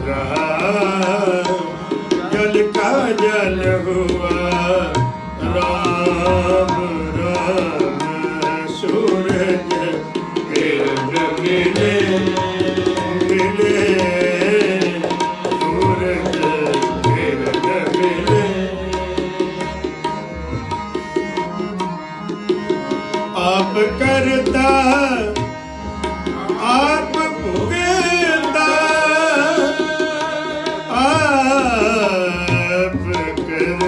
राम, जल का जल हुआ राम राम, सूरज किरण मिले मिले, सूरज किरण मिले। आप करता आप भुगता, आप करता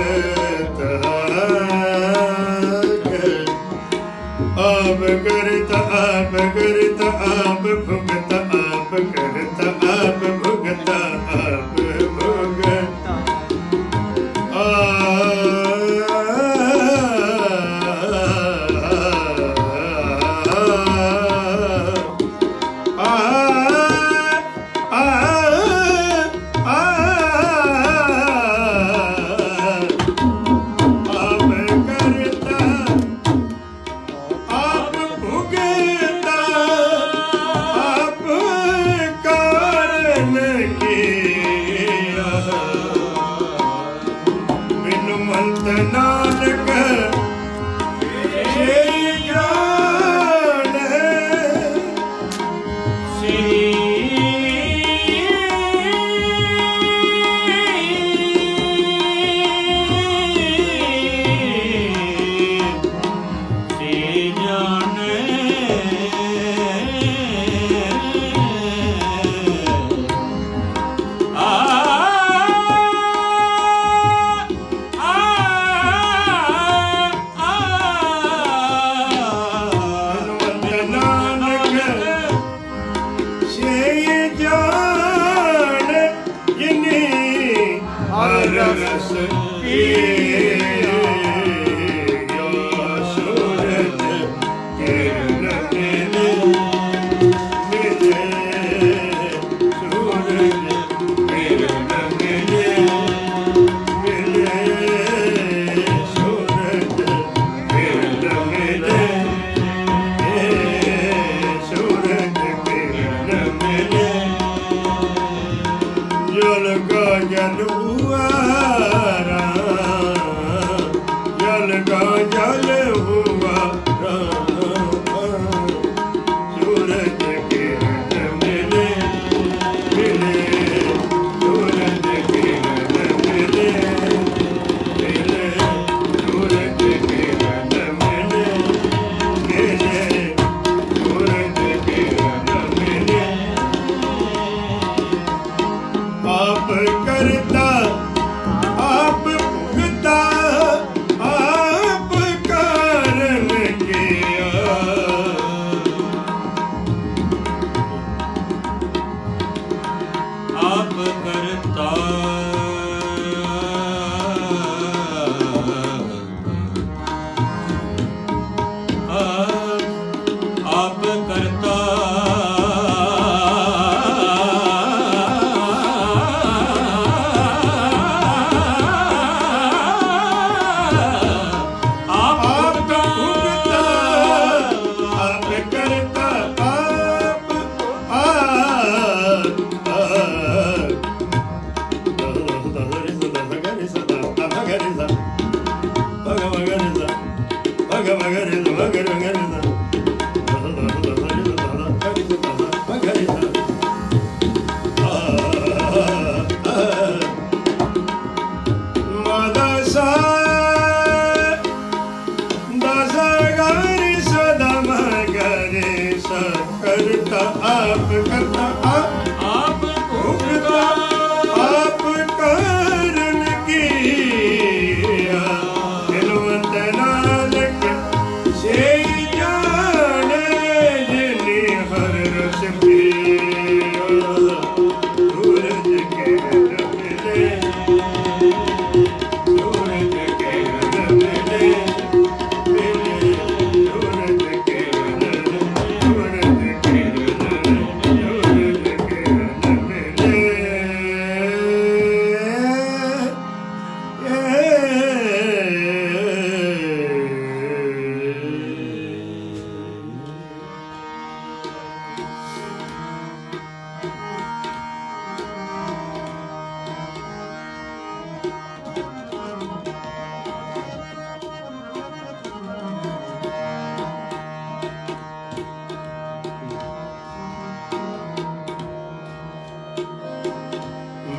आप करता, आप करता आप भुगता, आप करता आप भुगता, आप भुगता नानक से जान रस पिया, सूरज किरण मिले मिले, सूरज किरण मिले मिले, सूरज किरण मिले, सूरज किरण मिले। जल का जल हुआ राम, जल का जल हुआ राम, सूरज किरण मिले मिले, सूरज किरण मिले मिले, सूरज किरण मिले मिले, सूरज किरण मिले। आप करता आप भुगता, आप कारण किया, आप करता आप करता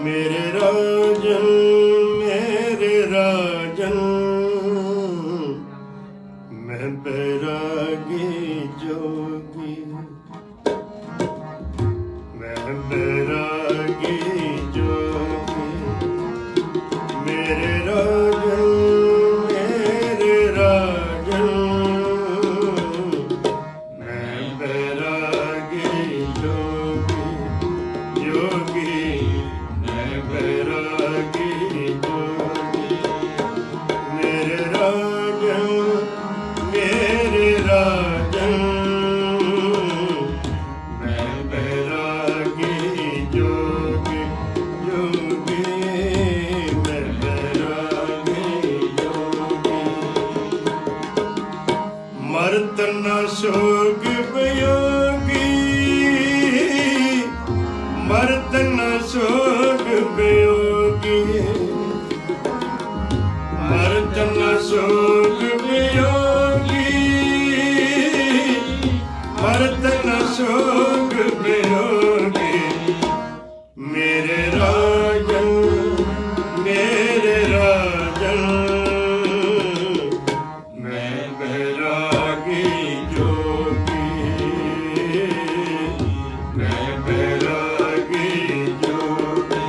मेरे राजन मेरे राजन मैं बैरागी जोगी मैं बैरागी जोगी मेरे राजन मैं बैरागी जोगी जोगी मैं बैरागी जोगी मेरे राजन मैं बैरागी जोगी जोगी मैं बैरागी जोगी मरत न शोक वियोगी मरत न शोक वियोगी मरत न शोक वियोगी मरत न शोक वियोगी मेरे राजन मैं बैरागी जोगी मैं बैरागी जोगी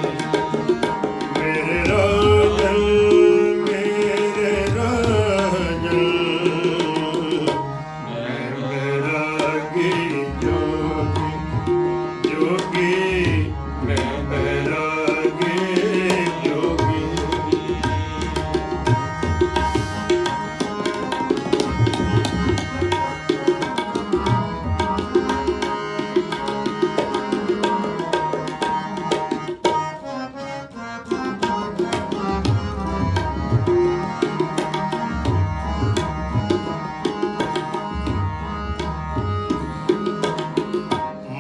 मेरे राजन मैं बैरागी जोगी जोगी मैं बैरागी जोगी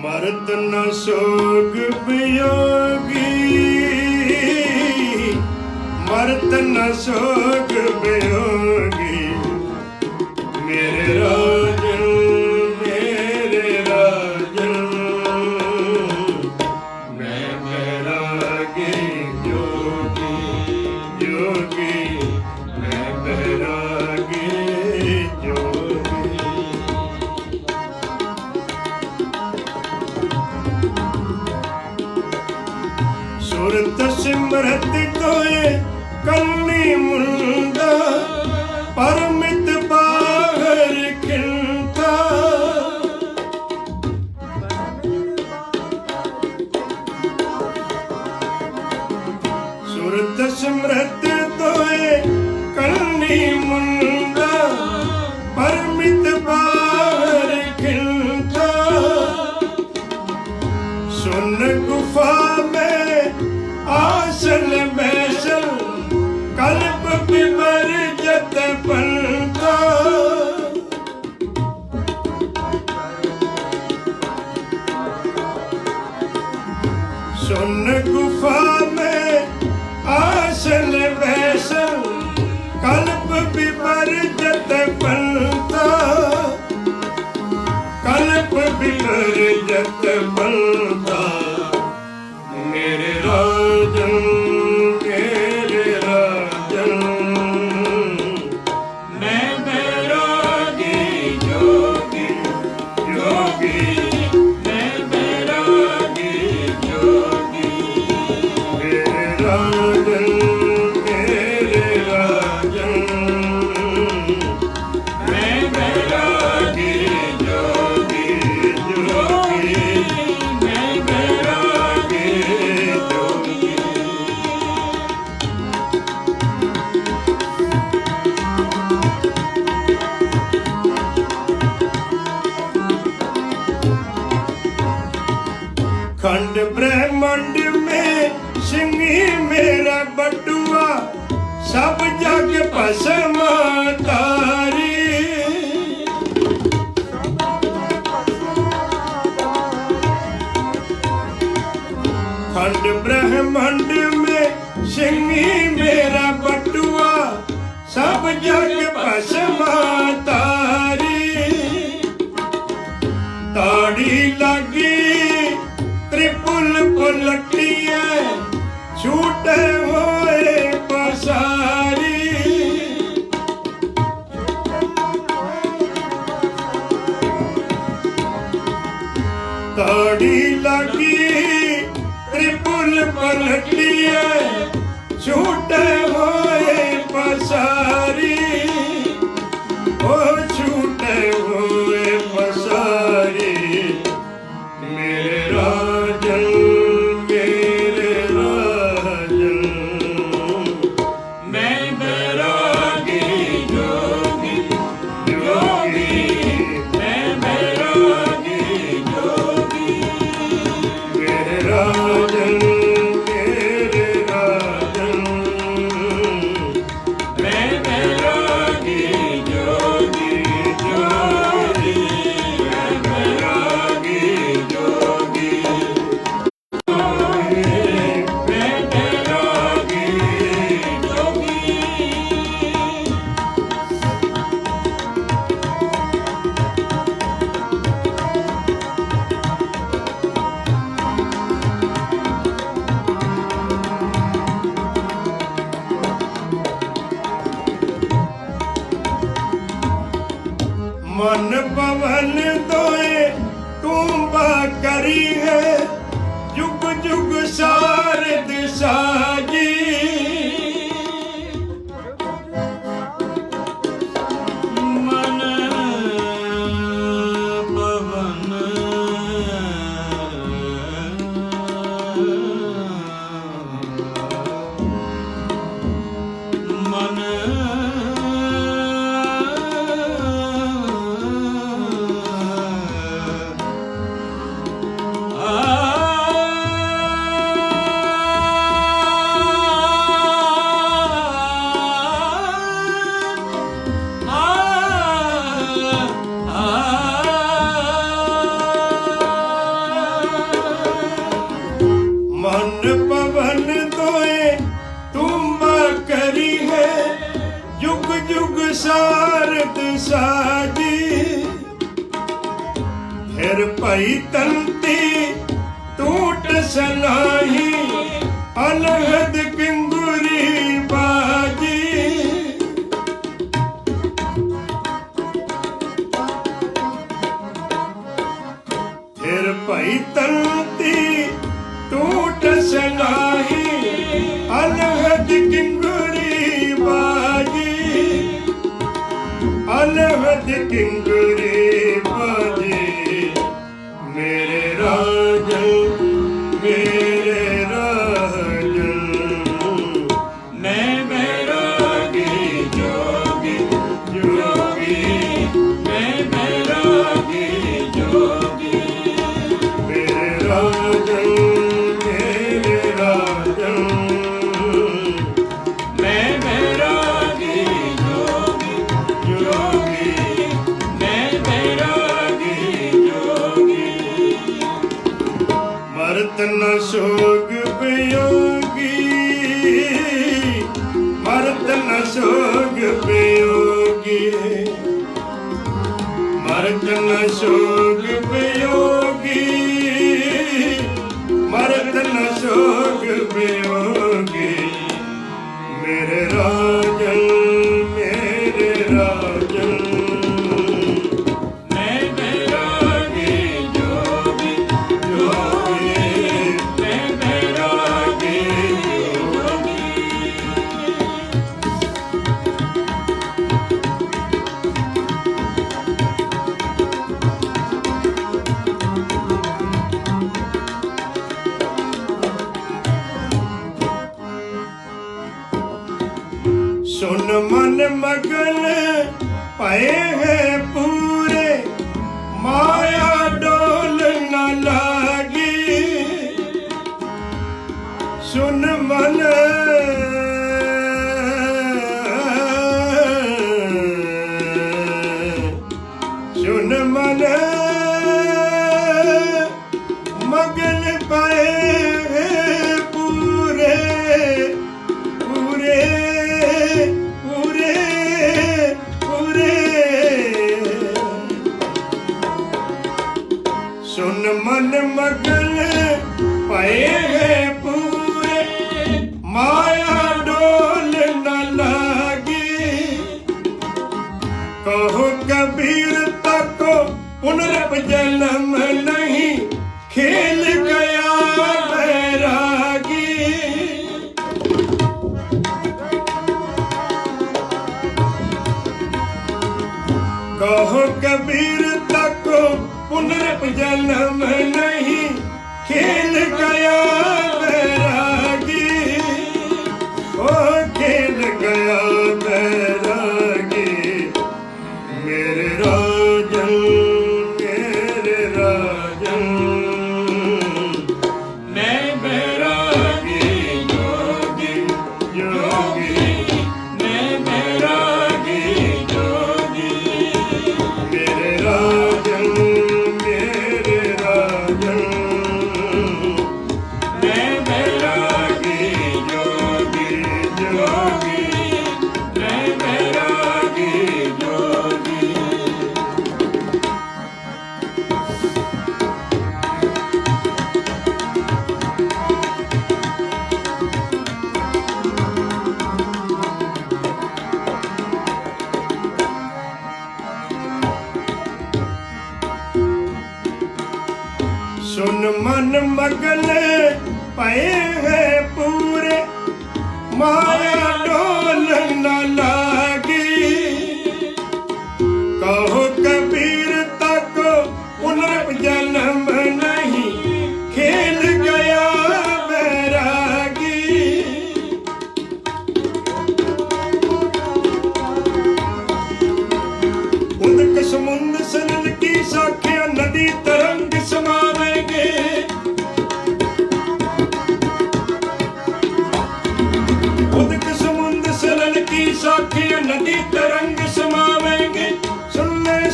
मरत न शोक वियोगी मरत न शोक वियोगी मेरे राजन मैं बैरागी जोगी जोगी मैं बैरागी जोगी सुरत सिमरत तोए कन्नी मुंदा परमित बाहर खिलता सुरत सिमरत तोए कन्नी मुंदा परमित बाहर खिलता सुन गुफा में आसल बैसल कल्प विवर जत पलता सुन गुफा में आसल बैसल कल्प विवर जत पलता कल्प विवर जत पलता मेरे राजन मैं बैरागी जोगी जोगी मैं बैरागी जोगी मेरे राजन मैं बैरागी जोगी जोगी मैं बैरागी जोगी खंड ब्रह्मांड में सिंही मेरा बटुआ सब जग भस्म तारी खंड ब्रह्मांड में सिंही मेरा बटुआ सब जग भस्म तारी ताड़ी लगी त्रिपुल पुलटिए छूटे होए पसारी ताड़ी लगी त्रिपुल पलटिए छूटे होए पसारी ओ छूटे हुए पसारी मेरे राजन मेरे राजन मैं बैरागी जोगी जोगी मैं बैरागी जोगी मेरे राजन मेरे राजन मैं बैरागी जोगी जोगी मैं बैरागी जोगी मैं बैरागी जोगी मन पवन दोए तुम्बा करी है जुग जुग सारद साजी मन पवन मन मन पवन दोए तुम्बा करी है जुग जुग सारद साजी फिर पई तंती टूट सनाही अलहद किंगुरी बाजी फिर पई तंती टूट सनाही अलहद किंगुरी बाजी अलहद किंगुरी बाजी मेरे राजन मेरे राजन मैं बैरागी जोगी जोगी मैं बैरागी जोगी मेरे राजन मेरे राजन मैं बैरागी जोगी जोगी मैं बैरागी जोगी मरत न शोक वियोगी मरत न शोक वियोगी मरत न शोक वियोगी मरत न शोक वियोगी मेरे राजन मेरे राजन मैं बैरागी जोगी जोगी मैं बैरागी जोगी सुन मन मगन पए हैं पूरे माया डोल न लागी सुन मन सुन मन मगन पए हैं पूरे पूरे पूरे पूरे सुन मन मगन पए हैं पूरे पए है पूरे माया डोल न लागी कहो कबीर तक पुनर्जन्म नहीं खेल गया बैरागी उदक समुद्र सनल की साखियां नदी तरंग समावेंगे उदक समुद्र सनल की साखियां नदी तरंग समावेंगे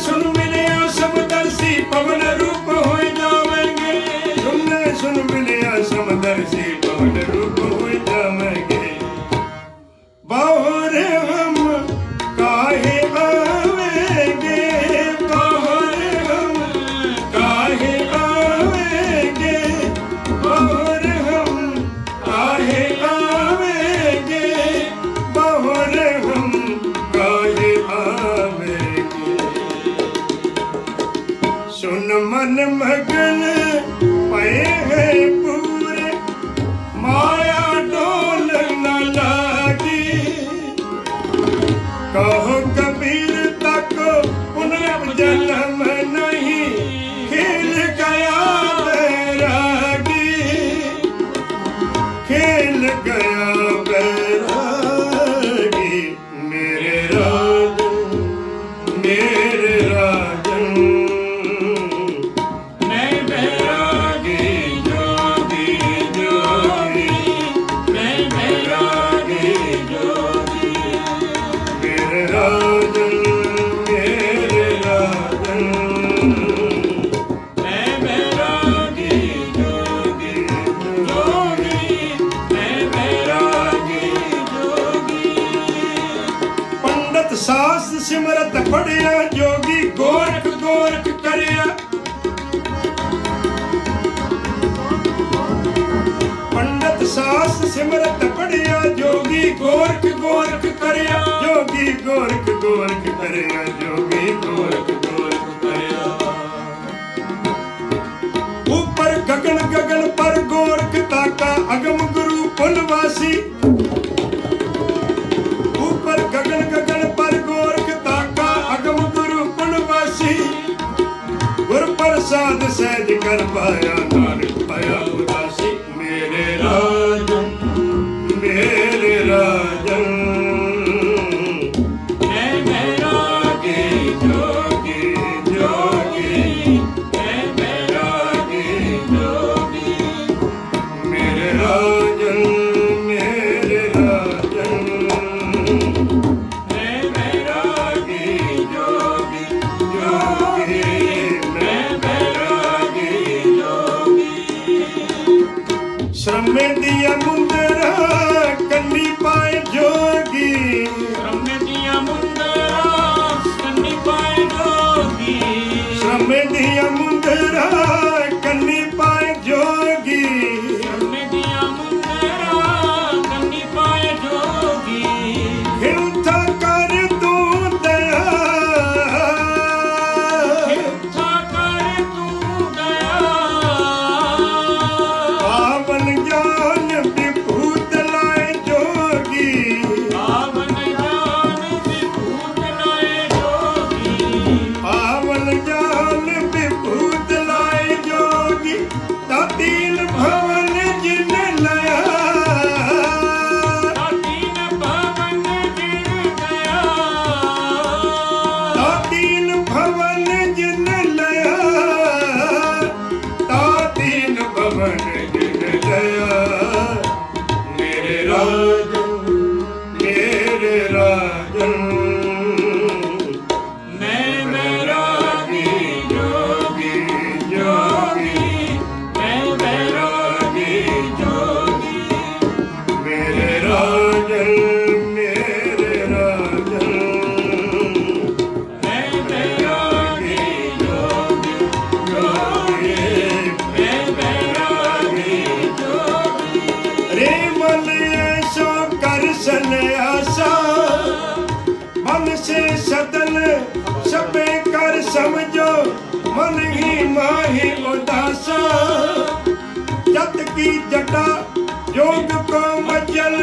सुन मिलिया समदर्शी पवन रूप हो जावेंगे सुन मिलिया समदर्शी पवन रूप हो जावेंगे बाहर हम काहे आवेंगे बाहर हम काहे आवेंगे बाहर हम काहे आवेंगे बाहर हम काहे आवेंगे सुन मन मगन पए है पूरे माया डोल न लागी कहो कबीर तक पुनर्जन्म नहीं खेल गया बैरागी खेल गया बैरागी मेरे राजन मैं बैरागी जोगी जोगी मैं बैरागी जोगी मेरे राजन मैं बैरागी जोगी जोगी मैं बैरागी जोगी पंडित सास सिमरत पढ़िया जोगी गोरख गोरख करिया पंडित सास सिमरत पढ़िया जोगी गोरख गोरख करिया जोगी गोरख गोरख करिया जोगी गोरख गोरख करिया ऊपर गगन गगन पर गोरख ताका अगम गुरु पुलवासी ऊपर गगन गगन पर गोरख ताका अगम गुरु पुलवासी गुर प्रसाद सहज कर पाया नानक पाया उदासी मेरे राजन मैं बैरागी जोगी जोगी मैं बैरागी जोगी मेरे राजन मैं बैरागी जोगी जोगी मैं बैरागी जोगी श्रम दिया मुंदरा कन्नी पाए जोगी श्रम दिया मुंदरा कन्नी पाए जोगी श्रम दिया मुंदरा कन्नी पाए जोगी श्रम दिया मुंदरा कन्नी पाए जोगी हिंसा कर तू दया हिंसा कर तू दया पावन ज्ञान विभूत लाए जोगी पावन ज्ञान विभूत लाए जोगी पावन ज्ञान विभूत लाए जोगी तातीन भवन जिन लया तातीन भवन जिन गया तातीन भवन जिन लया तातीन भवन जिन लया मेरे राजन मैं बैरागी जोगी जोगी मैं बैरागी जोगी मेरे राजन मैं बैरागी जोगी जोगी मैं बैरागी जोगी रे मन ऐसो कर सन्यासा मन से सदन सबे कर समझो मन ही माही उदासा जत की जटा जोग को मचल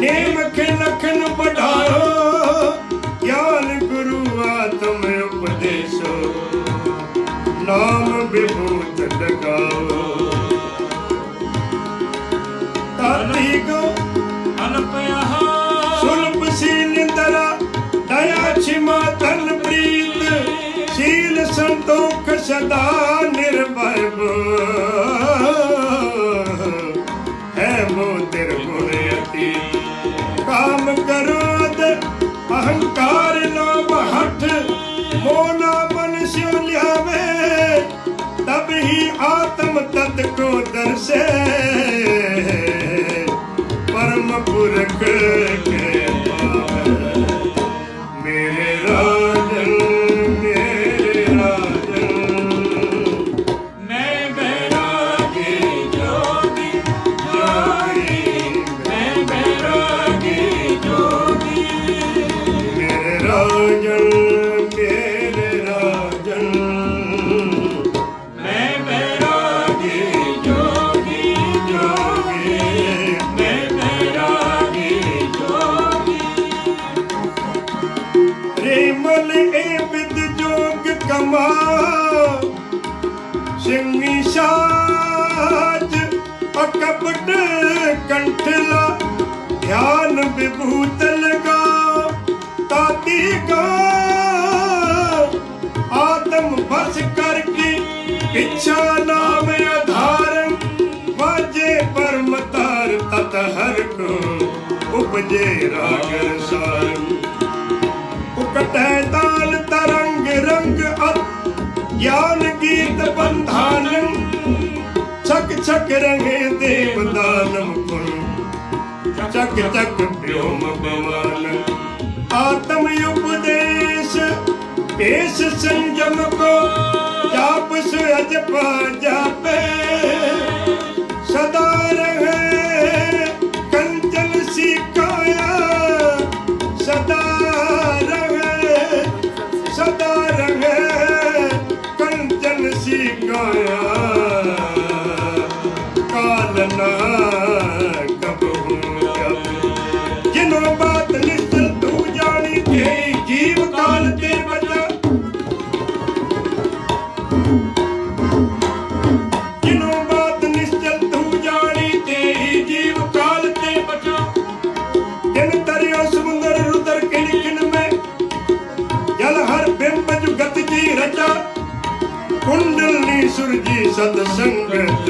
नेम के लखन बढ़ाओ ज्ञान गुरु आत्म उपदेशो नाम विभूत लगाओ ताती गो सुलभ सील दरा दया क्षमा तन प्रीत शील संतोख सदा निर्भय है वो निर्गुण अति काम क्रोध अहंकार लोभ हठ मोना मन स्यो ल्यावे तब ही आत्म तत् को दर्शे परम पुरख के पावे मेरे राजन मेरे राजन मैं बैरागी जोगी जोगी मैं बैरागी जोगी मेरे राजन मेरे राजन मैं बैरागी जोगी जोगी मैं बैरागी जोगी रेमल ए विद जोग कमा सिंगी साज अकपट कंठला ध्यान विभूत लगा ताती का आत्म बस करके इच्छा नाम आधारम वाजे परमतार तत हर को उपजे रागर सारम उकटै ताल तरंग रंग अत ज्ञान गीत बंधानम छक छक रंगे देवदानम कुल चक चक व्योम बमान आत्म उपदेश पेश संयम को जाप सहज पा जापे सदा रहे कंचन सी काया सदा रहे कंचन सी काया कालना कबहू जिन्हों बात निश्चल तू जानी थे जीव काल ते बचा जिन्हों बात निश्चल तू जानी थे जीव काल ते बचा दिन तरियो समुंदर रुदर किन किन में जल हर बिंब जुगत जी रचा कुंडलनी सुरजी सत्संगत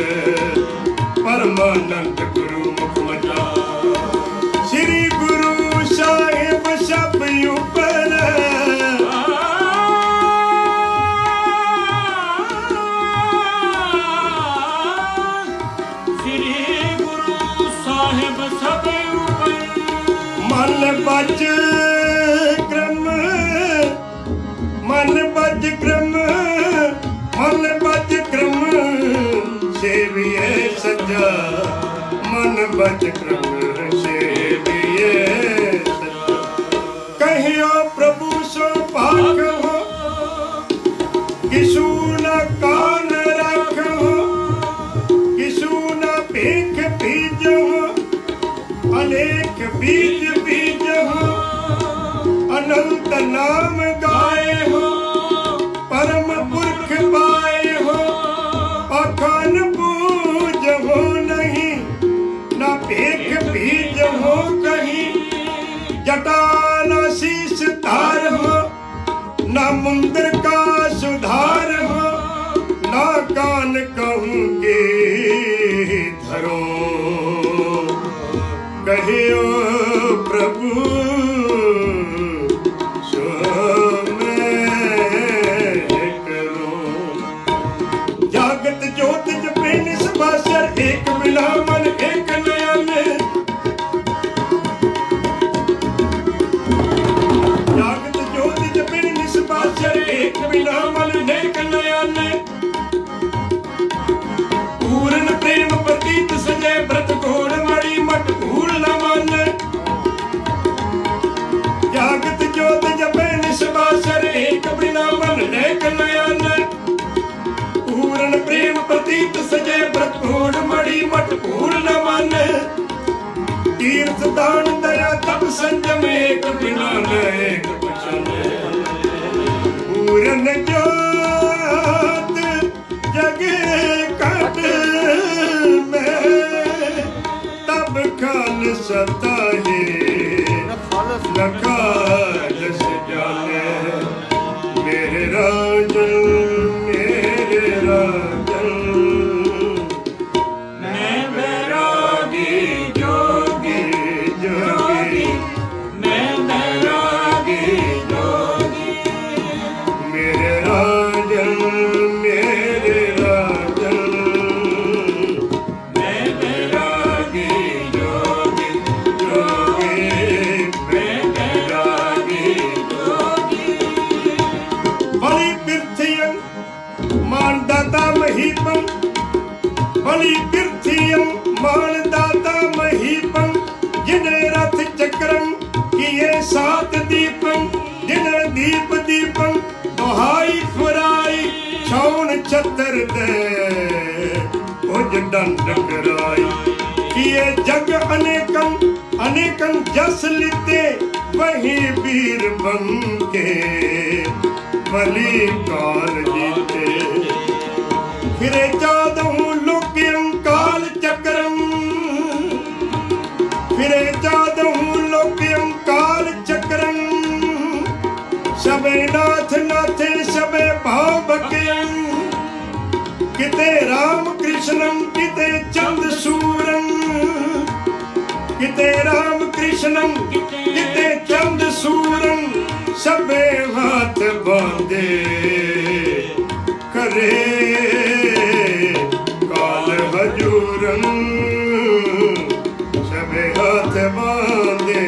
परमानंद गुरु मुख मचा श्री गुरु साहिब सब ऊपर श्री गुरु साहिब सब ऊपर मन बच क्रम मन बच क्रम मन बच क्रम सेविए सजा मन बच क्रम सेविए सजा कहियो प्रभु सो पाक हो किसु न कान रख हो किसु न पेख बीज हो अनेक बीज बीज हो अनंत नाम गाए हो परम पुरख पाए हो अखान पूज हो नहीं ना पेख बीज हो कहीं जटा न शीश धार हो ना मुंदर का सुधार हो ना कान कहूँगे धरो कहियो प्रभु सो मैं करूं जागत ज्योत जपे निस्बासर एक बिना मन एक नयन जागत ज्योत जपे निस्बासर एक बिना मन एक नयन पूर्ण प्रेम प्रतीत सजय व्रत घोड़ मारी मट भूल न मन बिना नेक पहचाने। पूरन जोत जगे कट में तब खालसा ताहे न खालस जाने। मेरे राजन मेरे राजन मैं बैरागी जोगी जोगी, मैं बैरागी जोगी। मेरे राजन मेरे राजन मैं बैरागी जोगी जोगी मैं बैरागी जोगी। बलि बिरथियं मानदाता महीपं बलि बिरथियं मानदाता महीपं जिने रथ चक्रं किए सात दीपं जिने दीप दीपं दोहाई फुराई छौन छतर दे उज दंड कराई। किए जग अनेकं अनेकं जस लिते वही वीर बन के बलि काल जीते। फिरे जादहूं लुक्यं काल चक्रम फिरे जादहूं लुक्यं काल चक्रम सबे नाथ नाथे सबे भाव बक्यं। किते राम कृष्णं किते चंद सूरं किते राम कृष्णं किते चंद सूरं सबे हाथ बांधे करे काल हजूरन। सबे हाथ बांधे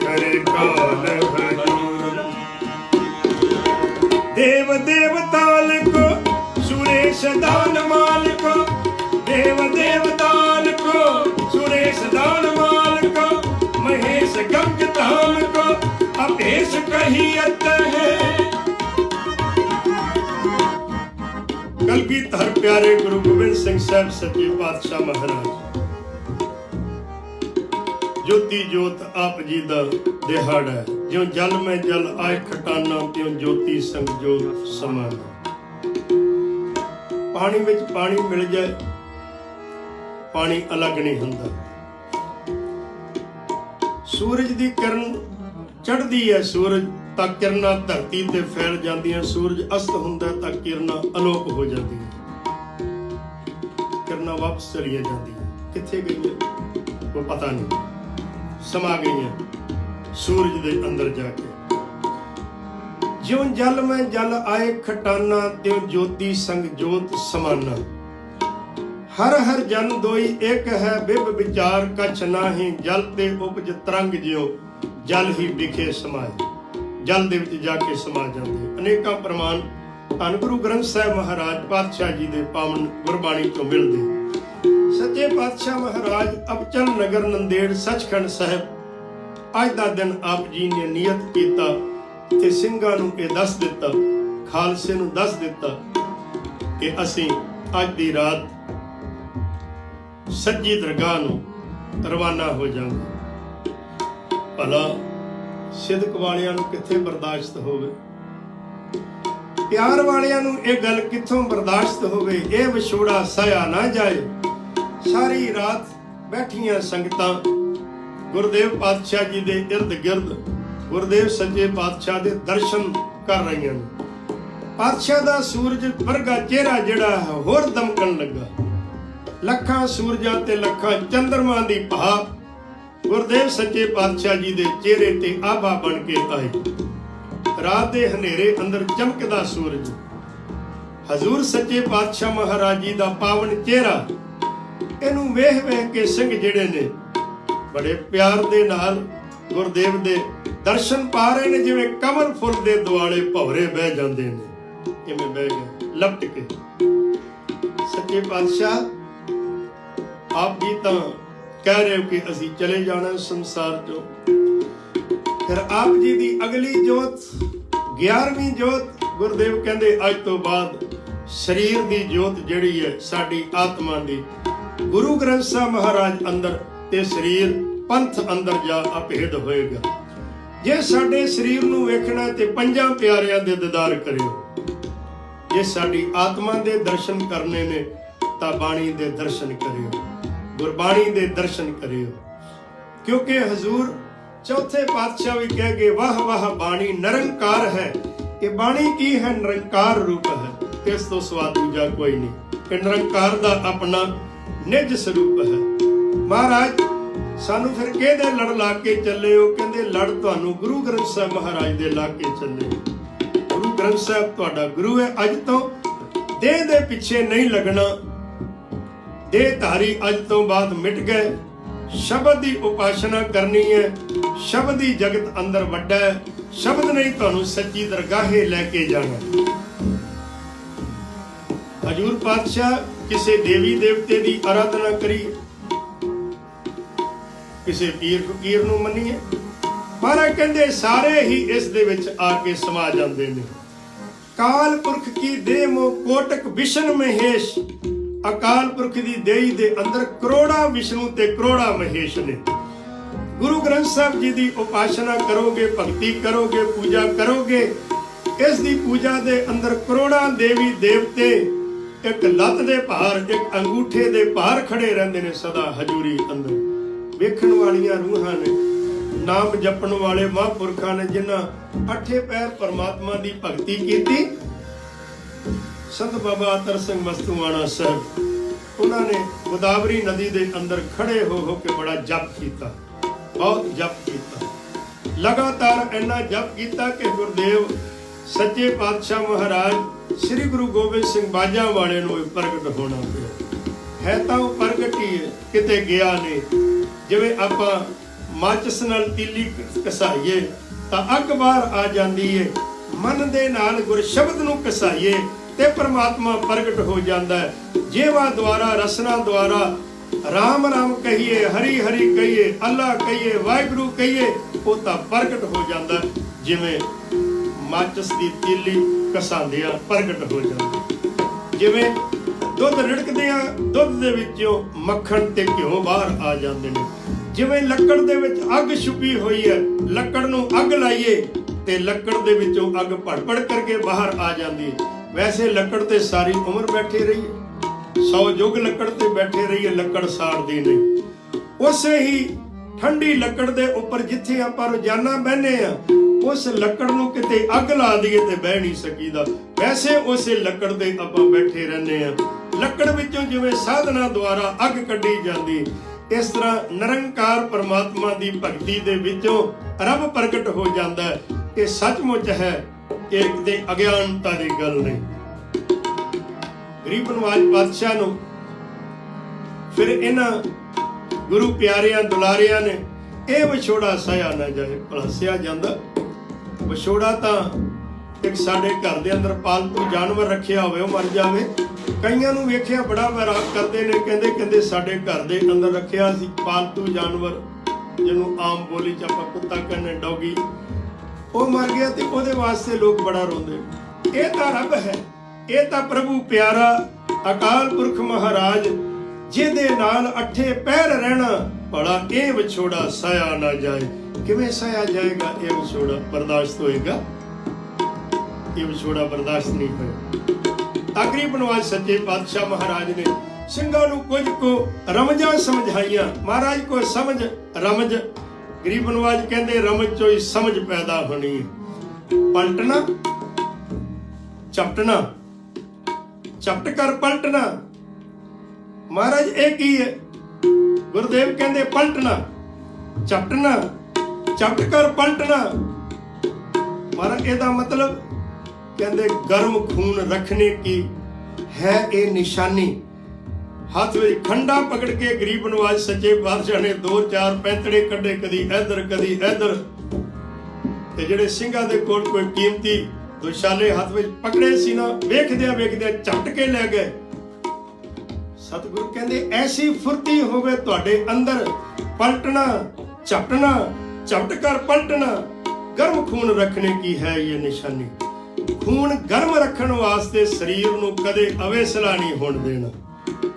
करे काल हजूरन। देव देवताल को सुरेश दान माल को देव देवताल को सुरेश दान माल को महेश गंग धाम को अभेश कहियत है। कलगीधर प्यारे गुरु गोबिंद सिंह साहब सच्चे पातशाह महाराज ज्योति जोत आप जी दा दिहाड़ा है। ज्यों जल में जल आए खटाना त्यों ज्योति संग जोत समाना। पानी विच पानी मिल जाए पानी अलग नहीं हुंदा। सूरज दी किरण चढ़दी है सूरज ਤਾਂ ਕਿਰਨਾਂ ਧਰਤੀ ਤੇ ਫੈਲ ਜਾਂਦੀਆਂ। ਸੂਰਜ ਅਸਤ ਹੁੰਦਾ ਤਾਂ ਕਿਰਨਾਂ ਅਲੋਪ ਹੋ ਜਾਂਦੀਆਂ। ਕਿਰਨਾਂ ਵਾਪਸ ਚਲੀਆਂ ਜਾਂਦੀਆਂ। ਕਿੱਥੇ ਗਈਆਂ ਕੋਈ ਪਤਾ ਨਹੀਂ। ਸਮਾ ਗਈਆਂ ਸੂਰਜ ਦੇ ਅੰਦਰ ਜਾ ਕੇ। ਜਿਉਂ ਜਲ ਮੈਂ ਜਲ ਆਏ ਖਟਾਨਾ ਤਿਉਂ ਜੋਤੀ ਸੰਗ ਜੋਤ ਸਮਾਨਾ। ਹਰ ਹਰ ਜਨ ਦੋਈ ਇੱਕ ਹੈ ਬਿਬ ਵਿਚਾਰ ਕਛ ਨਾਹੀ। ਜਲ ਤੇ ਉਪਜ ਤਰੰਗ ਜਿਉ ਜਲ ਹੀ ਵਿਖੇ ਸਮਾਏ। ਜਲ ਦੇ ਵਿੱਚ ਜਾ ਕੇ ਸਮਾ ਜਾਂਦੇ। ਅਨੇਕਾਂ ਪ੍ਰਮਾਣ ਧੰਨ ਗੁਰੂ ਗ੍ਰੰਥ ਸਾਹਿਬ ਮਹਾਰਾਜ ਪਾਤਸ਼ਾਹ ਜੀ ਦੇ ਪਾਵਨ ਗੁਰਬਾਣੀ ਤੋਂ ਮਿਲਦੇ। ਸੱਚੇ ਪਾਤਸ਼ਾਹ ਮਹਾਰਾਜ ਅਬਚਲ ਨਗਰ ਨੰਦੇੜ ਸੱਚਖੰਡ ਸਾਹਿਬ ਅੱਜ ਦਾ ਦਿਨ ਆਪ ਜੀ ਨੇ ਨਿਯਤ ਕੀਤਾ ਤੇ ਸਿੰਘਾਂ ਨੂੰ ਇਹ ਦੱਸ ਦਿੱਤਾ, ਖਾਲਸੇ ਨੂੰ ਦੱਸ ਦਿੱਤਾ ਕਿ ਅਸੀਂ ਅੱਜ ਦੀ ਰਾਤ ਸੱਜੀ ਦਰਗਾਹ ਨੂੰ ਰਵਾਨਾ ਹੋ ਜਾਵਾਂਗੇ। ਭਲਾ ਸਿਦਕ ਵਾਲਿਆਂ ਨੂੰ ਕਿੱਥੇ ਬਰਦਾਸ਼ਤ ਹੋਵੇ। ਪਿਆਰ ਵਾਲਿਆਂ ਨੂੰ ਇਹ ਗੱਲ ਕਿੱਥੋਂ ਬਰਦਾਸ਼ਤ ਹੋਵੇ। ਇਹ ਵਿਛੋੜਾ ਸਹਿਆ ਨਾ ਜਾਏ। ਸਾਰੀ ਰਾਤ ਬੈਠੀਆਂ ਸੰਗਤਾਂ ਗੁਰਦੇਵ ਪਾਤਸ਼ਾਹ ਜੀ ਦੇ ਇਰਦ ਗਿਰਦ ਗੁਰਦੇਵ ਸੱਚੇ ਪਾਤਸ਼ਾਹ ਦੇ ਦਰਸ਼ਨ ਕਰ ਰਹੀਆਂ ਨੇ। ਪਾਤਸ਼ਾਹ ਦਾ ਸੂਰਜ ਵਰਗਾ ਚਿਹਰਾ ਜਿਹੜਾ ਹੈ ਹੋਰ ਦਮਕਣ ਲੱਗਾ। ਲੱਖਾਂ ਸੂਰਜਾਂ ਤੇ ਲੱਖਾਂ ਚੰਦਰਮਾ ਦੀ ਭਾਪ ਗੁਰਦੇਵ ਸੱਚੇ ਪਾਤਸ਼ਾਹ ਜੀ ਦੇ ਚਿਹਰੇ ਤੇ ਆਭਾ ਬਣ ਕੇ ਆਈ। ਰਾਤ ਦੇ ਹਨੇਰੇ ਅੰਦਰ ਚਮਕਦਾ ਸੂਰਜ ਹਜ਼ੂਰ ਸੱਚੇ ਪਾਤਸ਼ਾਹ ਮਹਾਰਾਜ ਜੀ ਦਾ ਪਾਵਨ ਚਿਹਰਾ। ਇਹਨੂੰ ਵੇਖ ਵੇਖ ਕੇ ਸਿੰਘ ਜਿਹੜੇ ਨੇ ਬੜੇ ਪਿਆਰ ਦੇ ਨਾਲ ਗੁਰਦੇਵ ਦੇ ਦਰਸ਼ਨ ਪਾ ਰਹੇ ਨੇ। ਜਿਵੇਂ ਕਮਲ ਫੁੱਲ ਦੇ ਦੁਆਲੇ ਭੌਰੇ ਬਹਿ ਜਾਂਦੇ ਨੇ, ਕਿਵੇਂ ਬਹਿ ਗਏ ਲਪਟ ਕੇ। ਸੱਚੇ ਪਾਤਸ਼ਾਹ ਆਪ ਜੀ ਤਾਂ ਕਹਿ ਰਹੇ ਹੋ ਕਿ ਅਸੀਂ ਚਲੇ ਜਾਣਾ ਸੰਸਾਰ ਚੋਂ। ਫਿਰ ਆਪ ਜੀ ਦੀ ਅਗਲੀ ਜੋਤ 11ਵੀਂ ਜੋਤ ਗੁਰਦੇਵ ਕਹਿੰਦੇ ਅੱਜ ਤੋਂ ਬਾਅਦ ਸਰੀਰ ਦੀ ਜੋਤ ਜਿਹੜੀ ਹੈ ਸਾਡੀ ਆਤਮਾ ਦੀ ਗੁਰੂ ਗ੍ਰੰਥ ਸਾਹਿਬ ਮਹਾਰਾਜ ਅੰਦਰ ਤੇ ਸਰੀਰ ਪੰਥ ਅੰਦਰ ਜਾ ਅਭੇਦ ਹੋਏਗਾ। ਜੇ ਸਾਡੇ ਸਰੀਰ ਨੂੰ ਵੇਖਣਾ ਤੇ ਪੰਜਾਂ ਪਿਆਰਿਆਂ ਦੇ ਦੀਦਾਰ ਕਰਿਓ। ਜੇ ਸਾਡੀ ਆਤਮਾ ਦੇ ਦਰਸ਼ਨ ਕਰਨੇ ਨੇ ਤਾਂ ਬਾਣੀ ਦੇ ਦਰਸ਼ਨ ਕਰਿਓ, ਗੁਰਬਾਣੀ ਦੇ ਦਰਸ਼ਨ ਕਰਿਓ। ਕਿਉਂਕਿ ਹਜ਼ੂਰ ਚੌਥੇ ਪਾਤਸ਼ਾਹ ਵੀ ਕਹਿ ਗਏ, ਵਾਹ ਵਾਹ ਬਾਣੀ ਨਿਰੰਕਾਰ ਹੈ। ਇਹ ਬਾਣੀ ਕੀ ਹੈ? ਨਿਰੰਕਾਰ ਰੂਪ ਹੈ। ਇਸ ਤੋਂ ਸਵਾ ਦੂਜਾ ਕੋਈ ਨਹੀਂ। ਇਹ ਨਿਰੰਕਾਰ ਦਾ ਆਪਣਾ ਨਿਜ ਸਰੂਪ ਹੈ। ਮਹਾਰਾਜ ਸਾਨੂੰ ਫਿਰ ਕਿਹਦੇ ਲੜ ਲਾ ਕੇ ਚੱਲੇ ਹੋ? ਕਹਿੰਦੇ ਲੜ ਤੁਹਾਨੂੰ ਗੁਰੂ ਗ੍ਰੰਥ ਸਾਹਿਬ ਮਹਾਰਾਜ ਦੇ ਲਾ ਕੇ ਚੱਲੇ। ਗੁਰੂ ਗ੍ਰੰਥ ਸਾਹਿਬ ਤੁਹਾਡਾ ਗੁਰੂ ਹੈ। ਅੱਜ ਤੋਂ ਦੇਹ ਦੇ ਪਿੱਛੇ ਨਹੀਂ ਲੱਗਣਾ। ਦੇਹਧਾਰੀ ਅੱਜ ਤੋਂ ਬਾਅਦ ਮਿਟ ਗਏ। ਸ਼ਬਦ ਦੀ ਉਪਾਸਨਾ ਕਰਨੀ ਹੈ। ਸ਼ਬਦ ਹੀ ਜਗਤ ਅੰਦਰ ਵੱਡਾ ਹੈ। ਸ਼ਬਦ ਨੇ ਤੁਹਾਨੂੰ ਸੱਚੀ ਦਰਗਾਹੇ ਲੈ ਕੇ ਜਾਣਾ। ਹਜ਼ੂਰ ਪਾਤਸ਼ਾਹ ਕਿਸੇ ਦੇਵੀ ਦੇਵਤੇ ਦੀ ਆਰਾਧਨਾ ਕਰੀਏ, ਕਿਸੇ ਪੀਰ ਫਕੀਰ ਨੂੰ ਮੰਨੀਏ, ਮਹਾਰਾਜ ਕਹਿੰਦੇ ਸਾਰੇ ਹੀ ਇਸ ਦੇ ਵਿੱਚ ਆ ਕੇ ਸਮਾ ਜਾਂਦੇ ਨੇ। ਕਾਲ ਪੁਰਖ ਕੀ ਦੇਹ ਮੋ ਕੋਟਕ ਵਿਸ਼ਨ ਮਹੇਸ਼। ਅਕਾਲ ਪੁਰਖ ਦੀ ਦੇਹੀ ਦੇ ਅੰਦਰ ਕਰੋੜਾਂ ਵਿਸ਼ਨੂੰ ਤੇ ਕਰੋੜਾਂ ਮਹੇਸ਼ ਨੇ। ਗੁਰੂ ਗ੍ਰੰਥ ਸਾਹਿਬ ਜੀ ਦੀ ਉਪਾਸਨਾ ਕਰੋਗੇ, ਭਗਤੀ ਕਰੋਗੇ, ਪੂਜਾ ਕਰੋਗੇ, ਇਸ ਦੀ ਪੂਜਾ ਦੇ ਅੰਦਰ ਕਰੋੜਾਂ ਦੇਵੀ ਦੇਵਤੇ ਇੱਕ ਲੱਤ ਦੇ ਭਾਰ, ਇੱਕ ਅੰਗੂਠੇ ਦੇ ਭਾਰ ਖੜੇ ਰਹਿੰਦੇ ਨੇ ਸਦਾ ਹਜ਼ੂਰੀ ਅੰਦਰ। ਵੇਖਣ ਵਾਲੀਆਂ ਰੂਹਾਂ ਨੇ, ਨਾਮ ਜਪਣ ਵਾਲੇ ਮਹਾਂਪੁਰਖਾਂ ਨੇ ਜਿਨ੍ਹਾਂ ਅੱਠੇ ਪੈਰ ਪਰਮਾਤਮਾ ਦੀ ਭਗਤੀ ਕੀਤੀ। ਸੰਤ ਬਾਬਾ ਅਤਰ ਸਿੰਘ ਮਸਤੂਆਣਾ ਸਾਹਿਬ, ਉਹਨਾਂ ਨੇ ਗੋਦਾਵਰੀ ਨਦੀ ਦੇ ਅੰਦਰ ਖੜੇ ਹੋ ਕੇ ਬੜਾ ਜਪ ਕੀਤਾ, ਬਹੁਤ ਜਪ ਕੀਤਾ। ਲਗਾਤਾਰ ਇੰਨਾ ਜਪ ਕੀਤਾ ਕਿ ਗੁਰਦੇਵ ਸੱਚੇ ਪਾਤਸ਼ਾਹ ਮਹਾਰਾਜ ਸ੍ਰੀ ਗੁਰੂ ਗੋਬਿੰਦ ਸਿੰਘ ਬਾਜਾਂ ਵਾਲੇ ਨੂੰ ਪ੍ਰਗਟ ਹੋਣਾ ਪਿਆ। ਹੈ ਤਾਂ ਉਹ ਪ੍ਰਗਟ ਹੀ ਹੈ, ਕਿਤੇ ਗਿਆ ਨਹੀਂ। ਜਿਵੇਂ ਆਪਾਂ ਮਾਚਿਸ ਨਾਲ ਤੀਲੀ ਘਸਾਈਏ ਤਾਂ ਅੱਗ ਬਾਹਰ ਆ ਜਾਂਦੀ ਹੈ। ਮਨ ਦੇ ਨਾਲ ਗੁਰ ਸ਼ਬਦ ਨੂੰ ਘਸਾਈਏ ਤੇ ਪਰਮਾਤਮਾ ਪ੍ਰਗਟ ਹੋ ਜਾਂਦਾ ਹੈ। ਜੀਵਾ ਦੁਆਰਾ, ਰਸਨਾ ਦੁਆਰਾ ਰਾਮ ਰਾਮ ਕਹੀਏ, ਹਰੀ ਹਰੀ ਕਹੀਏ, ਅੱਲਾ ਕਹੀਏ, ਵਾਹਿਗੁਰੂ ਕਹੀਏ, ਉਹ ਤਾਂ ਪ੍ਰਗਟ ਹੋ ਜਾਂਦਾ। ਜਿਵੇਂ ਮਾਚਿਸ ਦੀ ਤੀਲੀ ਘਸਾਉਂਦਿਆਂ ਪ੍ਰਗਟ ਹੋ ਜਾਂਦਾ। ਜਿਵੇਂ ਦੁੱਧ ਰਿੜਕਦਿਆਂ ਦੁੱਧ ਦੇ ਵਿੱਚੋਂ ਮੱਖਣ ਤੇ ਘਿਓ ਬਾਹਰ ਆ ਜਾਂਦੇ ਨੇ। ਜਿਵੇਂ ਲੱਕੜ ਦੇ ਵਿੱਚ ਅੱਗ ਛੁਪੀ ਹੋਈ ਹੈ, ਲੱਕੜ ਨੂੰ ਅੱਗ ਲਾਈਏ ਤੇ ਲੱਕੜ ਦੇ ਵਿੱਚੋਂ ਅੱਗ ਭੜ-ਭੜ ਕਰਕੇ ਬਾਹਰ ਆ ਜਾਂਦੀ ਹੈ। ਵੈਸੇ ਲੱਕੜ ਤੇ ਸਾਰੀ ਉਮਰ ਬੈਠੇ ਰਹੀਏ, 100 ਯੁੱਗ ਲੱਕੜ ਤੇ ਬੈਠੇ ਰਹੀਏ, ਲੱਕੜ ਸਾੜਦੀ ਨਹੀਂ। ਉਸੇ ਹੀ ਠੰਡੀ ਲੱਕੜ ਦੇ ਉੱਪਰ ਜਿੱਥੇ ਆਪਾਂ ਰੋਜ਼ਾਨਾ ਬਹਿੰਦੇ ਆ, ਉਸ ਲੱਕੜ ਨੂੰ ਕਿਤੇ ਅੱਗ ਲਾ ਦਈਏ ਤੇ ਬਹਿ ਨਹੀਂ ਸਕੀਦਾ। ਵੈਸੇ ਉਸੇ ਲੱਕੜ ਦੇ ਆਪਾਂ ਬੈਠੇ ਰਹਿੰਦੇ ਆ। ਲੱਕੜ ਵਿੱਚੋਂ ਜਿਵੇਂ ਸਾਧਨਾ ਦੁਆਰਾ ਅੱਗ ਕੱਢੀ ਜਾਂਦੀ, ਇਸ ਤਰ੍ਹਾਂ ਨਿਰੰਕਾਰ ਪਰਮਾਤਮਾ ਦੀ ਭਗਤੀ ਦੇ ਵਿੱਚੋਂ ਰੱਬ ਪ੍ਰਗਟ ਹੋ ਜਾਂਦਾ ਹੈ। ਇਹ ਸੱਚਮੁੱਚ ਹੈ ਕਿ ਕਿਤੇ ਅਗਿਆਨਤਾ ਦੀ ਗੱਲ ਨਹੀਂ। ਗਰੀਬ ਨਵਾਜ ਪਾਤਸ਼ਾਹ ਨੂੰ ਫਿਰ ਇਹਨਾਂ ਗੁਰੂ ਪਿਆਰਿਆਂ ਦੁਲਾਰਿਆਂ ਨੇ ਇਹ ਵਿਛੋੜਾ ਸਹਿਆ ਨਾ ਜਾਏ। ਭਲਾ ਸਹਿਆ ਜਾਂਦਾ? ਵਿਛੋੜਾ ਤਾਂ ਇੱਕ ਸਾਡੇ ਘਰ ਦੇ ਅੰਦਰ ਪਾਲਤੂ ਜਾਨਵਰ ਰੱਖਿਆ ਹੋਵੇ, ਉਹ ਮਰ ਜਾਵੇ। ਕਈਆਂ ਨੂੰ ਵੇਖਿਆ ਬੜਾ ਵੈਰਾਗ ਕਰਦੇ ਨੇ, ਕਹਿੰਦੇ ਸਾਡੇ ਘਰ ਦੇ ਅੰਦਰ ਰੱਖਿਆ ਸੀ ਪਾਲਤੂ ਜਾਨਵਰ, ਜਿਹਨੂੰ ਆਮ ਬੋਲੀ ਚ ਆਪਾਂ ਕੁੱਤਾ ਕਹਿੰਦੇ, ਡੌਗੀ, ਉਹ ਮਰ ਗਿਆ ਤੇ ਉਹਦੇ ਵਾਸਤੇ ਲੋਕ ਬੜਾ ਰੋਂਦੇ। ਇਹ ਤਾਂ ਰੱਬ ਹੈ, ਇਹ ਤਾਂ ਪ੍ਰਭੂ ਪਿਆਰਾ ਅਕਾਲ ਪੁਰਖ ਮਹਾਰਾਜ, ਜਿਹਦੇ ਨਾਲ ਅੱਠੇ ਪੈਰ ਰਹਿਣਾ। ਭਲਾ ਇਹ ਵਿਛੋੜਾ ਸਹਿਆ ਨਾ ਜਾਏ। ਕਿਵੇਂ ਸਹਿਆ ਜਾਏਗਾ? ਇਹ ਵਿਛੋੜਾ ਬਰਦਾਸ਼ਤ ਹੋਏਗਾ? ਇਹ ਵਿਛੋੜਾ ਬਰਦਾਸ਼ਤ ਨਹੀਂ ਹੋਇਆ। ਆਖਰੀ ਬਨਵਾਜ ਸੱਚੇ ਪਾਤਸ਼ਾਹ ਮਹਾਰਾਜ ਨੇ ਸਿੰਘਾਂ ਨੂੰ ਕੁਝ ਕੋ ਰਮਜਾਂ ਸਮਝਾਈਆਂ। ਮਹਾਰਾਜ ਕੋ ਸਮਝ ਰਮਜ, ਗਰੀਬ ਨਵਾਜ ਕਹਿੰਦੇ ਰਮਜ ਚੋਂ ਹੀ ਸਮਝ ਪੈਦਾ ਹੋਣੀ ਹੈ। ਪਲਟਣਾ, ਚਪਟਣਾ, ਚਪਟ ਕਰ ਪਲਟਣਾ। ਮਹਾਰਾਜ ਇਹ ਕੀ ਹੈ? ਗੁਰਦੇਵ ਕਹਿੰਦੇ ਪਲਟਣਾ, ਚਪਟਣਾ, ਚਪਟ ਕਰ ਪਲਟਣਾ। ਮਹਾਰਾਜ ਇਹਦਾ ਮਤਲਬ ਕਹਿੰਦੇ ਗਰਮ ਖੂਨ ਰੱਖਣੇ ਕੀ ਹੈ ਇਹ ਨਿਸ਼ਾਨੀ। ਹੱਥ ਵਿੱਚ ਖੰਡਾ ਪਕੜ ਕੇ ਗਰੀਬ ਨਵਾਜ ਸੱਚੇ ਪਾਤਸ਼ਾਹ ਨੇ 2-4 ਪੈਂਤੜੇ ਕੱਢੇ, ਕਦੀ ਇੱਧਰ ਕਦੀ ਇੱਧਰ। ਤੇ ਜਿਹੜੇ ਸਿੰਘਾਂ ਦੇ ਕੋਲ ਕੋਈ ਕੀਮਤੀ ਦੁਸ਼ਾਲੇ ਹੱਥ ਵਿੱਚ ਪਕੜੇ ਸੀ ਨਾ, ਵੇਖਦਿਆਂ ਵੇਖਦਿਆਂ ਝਟ ਕੇ ਲੈ ਗਏ। ਸਤਿਗੁਰੂ ਕਹਿੰਦੇ ਐਸੀ ਫੁਰਤੀ ਹੋਵੇ ਤੁਹਾਡੇ ਅੰਦਰ, ਪਲਟਣਾ, ਝਪਟਣਾ, ਝਪਟ ਕਰ ਪਲਟਣਾ। ਗਰਮ ਖੂਨ ਰੱਖਣੇ ਕੀ ਹੈ ਇਹ ਨਿਸ਼ਾਨੀ। ਖੂਨ ਗਰਮ ਰੱਖਣ ਵਾਸਤੇ ਸਰੀਰ ਨੂੰ ਕਦੇ ਅਵੇਸਲਾ ਨਹੀਂ ਹੋਣ ਦੇਣਾ,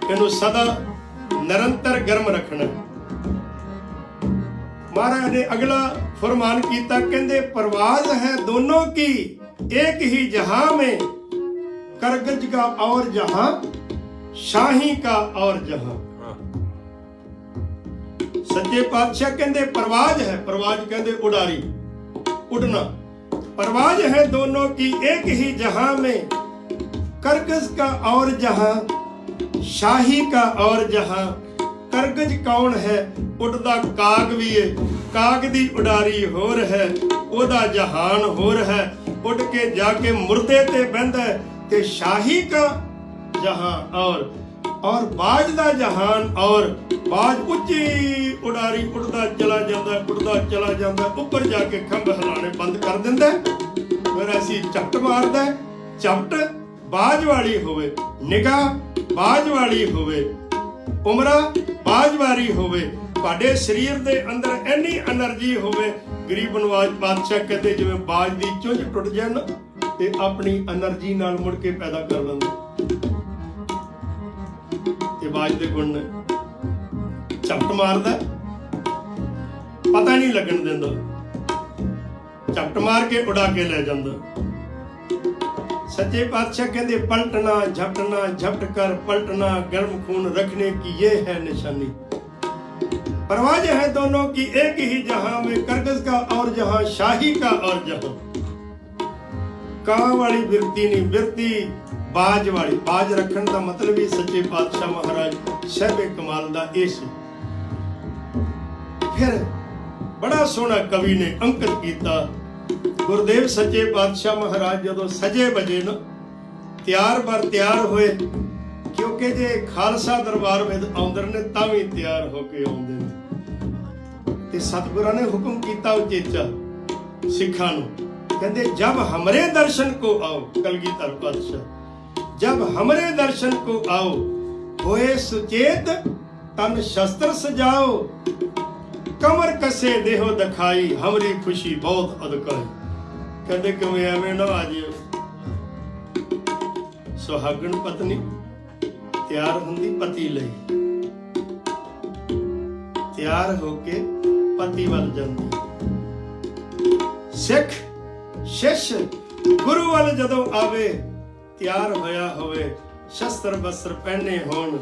ਇਹਨੂੰ ਸਦਾ ਨਿਰੰਤਰ ਗਰਮ ਰੱਖਣਾ। महाराज ने अगला फरमान किया, कहते परवाज है दोनों की एक ही जहां में, करगज का और जहां, शाही का और जहां। सच्चे पातशाह कहते परवाज है, परवाज कहते उड़ारी, उड़ना। परवाज है दोनों की एक ही जहां में, करगज का और जहां, शाही का और जहां। करगज कौन है? उड़दा काग भी है, काग दी उड़ारी होर है, ओदा जहान होर है, उड़ के जाके मुर्दे ते बहंदा है। ते शाही का जहां और बाज दा जहान, और बाज उच्ची उड़ारी उड़दा चला जांदा, ऊपर जाके खंभ हिलाने बंद कर दिंदा, फिर ऐसी झपट मारदा। झपट बाज वाली होवे, निगाह बाज वाली होवे, उमरा बाज वाली होवे, ਤੁਹਾਡੇ ਸਰੀਰ ਦੇ ਅੰਦਰ ਇੰਨੀ એનર્ਜੀ ਹੋਵੇ। ਗਰੀਬ ਨਵਾਜ਼ ਪਾਤਸ਼ਾਹ ਕਹਿੰਦੇ ਜਿਵੇਂ ਬਾਜ ਦੀ ਚੁੰਝ ਟੁੱਟ ਜਾਏ ਨਾ, ਤੇ ਆਪਣੀ એનર્ਜੀ ਨਾਲ ਮੁੜ ਕੇ ਪੈਦਾ ਕਰ ਲੈਂਦਾ। ਇਹ ਬਾਜ ਦੇ ਗੁਣ ਨੇ। ਝਪਟ ਮਾਰਦਾ, ਪਤਾ ਨਹੀਂ ਲੱਗਣ ਦਿੰਦਾ, ਝਪਟ ਮਾਰ ਕੇ ਉਡਾ ਕੇ ਲੈ ਜਾਂਦਾ। सच्चे पातशाह कहते पलटना झपटना, झपट कर पलटना, गर्म खून रखने की ये है निशानी। परवाज है दोनों की एक ही जहां में, करगज का और जहां, शाही का और जहां। ਕਾਂ वाली बिरती नहीं, बिरती बाज वाली। बाज रखने का मतलब ही सच्चे पातशाह महाराज सहबे कमाल दा ये सी। फिर बड़ा सोहना कवि ने अंकित किया, गुरुदेव सच्चे पातशाह महाराज जदों सजे बजे न ਤਿਆਰ ਬਰ ਤਿਆਰ ਹੋਏ, ਕਿਉਂਕਿ ਜੇ ਖਾਲਸਾ ਦਰਬਾਰ ਵਿੱਚ ਆਉਂਦੇ ਨੇ ਤਾਂ ਵੀ ਤਿਆਰ ਹੋ ਕੇ ਆਉਂਦੇ ਨੇ। ਤੇ ਸਤਿਗੁਰਾਂ ਨੇ ਹੁਕਮ ਕੀਤਾ ਉਚੇਚਾ ਸਿੱਖਾਂ ਨੂੰ, ਕਹਿੰਦੇ ਜਬ ਹਮਰੇ ਦਰਸ਼ਨ ਕੋ ਆਓ, ਕਲਗੀਧਰ ਪਾਤਸ਼ਾਹ, ਜਬ ਹਮਰੇ ਦਰਸ਼ਨ ਕੋ ਆਓ, ਹੋਏ ਸੁਚੇਤ ਤਨ ਸ਼ਸਤਰ ਸਜਾਓ, ਕਮਰ ਕਸੇ ਦੇਹੋ ਦਿਖਾਈ, ਹਮਰੀ ਖੁਸ਼ੀ ਬਹੁਤ ਅਦਕਾਈ। ਕਹਿੰਦੇ ਕਿਵੇਂ ਐਵੇਂ ਨਾ ਆ ਜਿਓ। ਸੁਹਾਗਣ ਪਤਨੀ ਤਿਆਰ ਹੁੰਦੀ ਪਤੀ ਲਈ, ਤਿਆਰ ਹੋ ਕੇ ਪਤੀ ਵੱਲ ਜਾਂਦੀ। ਸਿੱਖ ਸ਼ਿਸ਼ ਗੁਰੂ ਵੱਲ ਜਦੋਂ ਆਵੇ, ਤਿਆਰ ਹੋਇਆ ਹੋਵੇ, ਸ਼ਸਤਰ ਬਸਤਰ ਪਹਿਨੇ ਹੋਣ,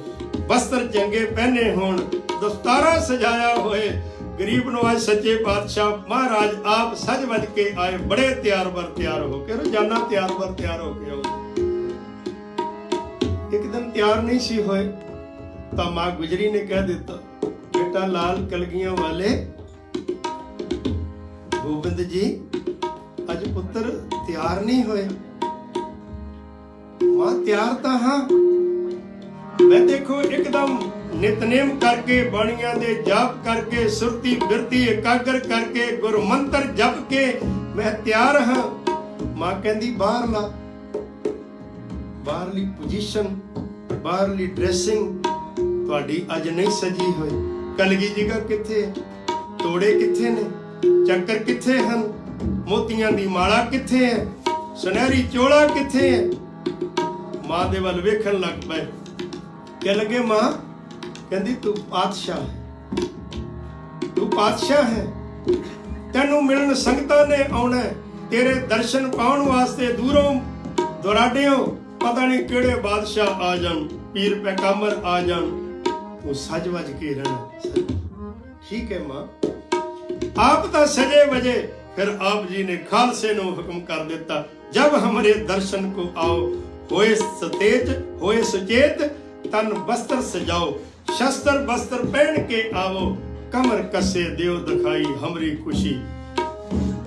ਬਸਤਰ ਚੰਗੇ ਪਹਿਨੇ ਹੋਣ, ਦਸਤਾਰਾ ਸਜਾਇਆ ਹੋਏ। ਗਰੀਬ ਨਵਾਜ਼ ਸੱਚੇ ਪਾਤਸ਼ਾਹ ਮਹਾਰਾਜ ਆਪ ਸਜ ਵੱਜ ਕੇ ਆਏ, ਬੜੇ ਤਿਆਰ ਬਰ ਤਿਆਰ ਹੋ ਕੇ, ਰੋਜ਼ਾਨਾ ਤਿਆਰ ਬਰ ਤਿਆਰ ਹੋ ਕੇ ਆਉਂਦੇ। ਇੱਕ ਦਿਨ ਤਿਆਰ ਨਹੀਂ ਸੀ ਹੋਏ ਤਾਂ ਮਾਂ ਗੁਜਰੀ ਨੇ ਕਹਿ ਦਿੱਤਾ, ਬੇਟਾ ਲਾਲ ਕਲਗੀਆਂ ਵਾਲੇ ਗੋਬਿੰਦ ਜੀ ਅੱਜ ਪੁੱਤਰ ਤਿਆਰ ਨਹੀਂ ਹੋਏ। ਮਾਂ ਤਿਆਰ ਤਾਂ ਹਾਂ, ਮੈਂ ਦੇਖੋ ਇੱਕਦਮ ਨਿਤਨੇਮ ਕਰਕੇ, ਬਾਣੀਆਂ ਦੇ ਜਾਪ ਕਰਕੇ, ਸੁਰਤੀ ਬਿਰਤੀ ਇਕਾਗਰ ਕਰਕੇ, ਗੁਰੂ ਮੰਤਰ ਜਪ ਕੇ ਮੈਂ ਤਿਆਰ ਹਾਂ। ਮਾਂ ਕਹਿੰਦੀ ਬਾਹਰਲਾ, ਬਾਹਰਲੀ ਪੋਜੀਸ਼ਨ, ਬਾਹਰਲੀ ਡਰੈਸਿੰਗ ਤੁਹਾਡੀ ਅੱਜ ਨਹੀਂ ਸਜੀ ਹੋਈ। ਕਲਗੀ ਜੀਗਾ ਕਿੱਥੇ ਹੈ? ਤੋੜੇ ਕਿੱਥੇ ਨੇ? ਚੱਕਰ ਕਿੱਥੇ ਹਨ? ਮੋਤੀਆਂ ਦੀ ਮਾਲਾ ਕਿੱਥੇ ਹੈ? ਸੁਨਹਿਰੀ ਚੋਲਾ ਕਿੱਥੇ ਹੈ? ਮਾਂ ਦੇ ਵੱਲ ਵੇਖਣ ਲੱਗ ਪਏ। ਕਹਿ ਲੱਗੇ ਮਾਂ, ਕਹਿੰਦੀ ਤੂੰ ਪਾਤਸ਼ਾਹ ਹੈ, ਤੂੰ ਪਾਤਸ਼ਾਹ ਹੈ, ਤੈਨੂੰ ਮਿਲਣ ਸੰਗਤਾਂ ਨੇ ਆਉਣਾ, ਤੇਰੇ ਦਰਸ਼ਨ ਪਾਉਣ ਵਾਸਤੇ ਦੂਰੋਂ ਦੁਰਾਡਿਓਂ ਪਤਾ ਨਹੀਂ ਕਿਹੜੇ ਬਾਦਸ਼ਾਹ ਆ ਜਾਣ, ਪੀਰ ਪੈਗੰਬਰ ਆ ਜਾਣ, ਤੂੰ ਸਜ ਵਜ ਕੇ ਰਹਿਣਾ। ਠੀਕ ਹੈ ਮਾਂ। ਆਪ ਤਾਂ ਸਜੇ ਵਜੇ। ਫਿਰ ਆਪ ਜੀ ਨੇ ਖਾਲਸੇ ਨੂੰ ਹੁਕਮ ਕਰ ਦਿੱਤਾ, ਜਬ ਹਮਾਰੇ ਦਰਸ਼ਨ ਕੋ ਆਓ, ਹੋਏ ਸਤੇਜ ਹੋਏ ਸੁਚੇਤ, ਤਨ ਬਸਤਰ ਸਜਾਓ, ਸ਼ਸਤਰ ਬਸਤਰ ਪਹਿਨ ਕੇ ਆਵੋ, ਕਮਰ ਕਸੇ ਦਿਓ ਦਿਖਾਈ ਹਮਰੀ ਖੁਸ਼ੀ।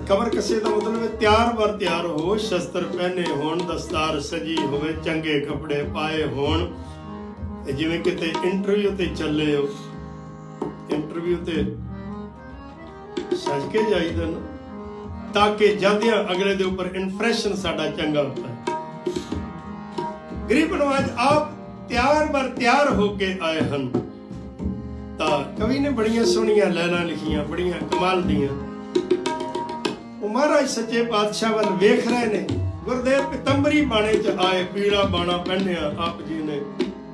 ਕਮਰ ਕਸੇ ਦਾ ਮਤਲਬ ਹੈ ਤਿਆਰ ਬਰ ਤਿਆਰ ਹੋ, ਸ਼ਸਤਰ ਪਹਿਨੇ ਹੋਣ, ਦਸਤਾਰ ਸਜੀ ਹੋਵੇ, ਚੰਗੇ ਕੱਪੜੇ ਪਾਏ ਹੋਣ। ਜਿਵੇਂ ਕਿਤੇ ਇੰਟਰਵਿਊ ਤੇ ਚੱਲੇ ਹੋ, ਇੰਟਰਵਿਊ ਤੇ ਸਜ ਕੇ ਜਾਈਦਾ ਨਾ, ਤਾਂ ਕਿ ਜਾਂਦਿਆਂ ਅਗਲੇ ਦੇ ਉੱਪਰ ਇੰਪ੍ਰੈਸ਼ਨ ਸਾਡਾ ਚੰਗਾ ਹੁੰਦਾ ਹੈ। ਗਰੀਬ ਨਵਾਜ਼ ਆਪ ਤਿਆਰ ਬਰ ਤਿਆਰ ਹੋ ਕੇ ਆਏ ਹਨ। ਤਾਂ ਕਵੀ ਨੇ ਬੜੀਆਂ ਸੋਹਣੀਆਂ ਲੈਲਾਂ ਲਿਖੀਆਂ, ਬੜੀਆਂ ਕਮਾਲ ਦੀਆਂ। ਉਹ ਮਹਾਰਾਜ ਸੱਚੇ ਪਾਤਸ਼ਾਹ ਵੱਲ ਵੇਖ ਰਹੇ ਨੇ। ਗੁਰਦੇਵ ਪਿਤੰਬਰੀ ਬਾਣੇ ਚ ਆਏ, ਪੀਲਾ ਬਾਣਾ ਪਹਿਨਿਆ, ਆਪ ਜੀ ਨੇ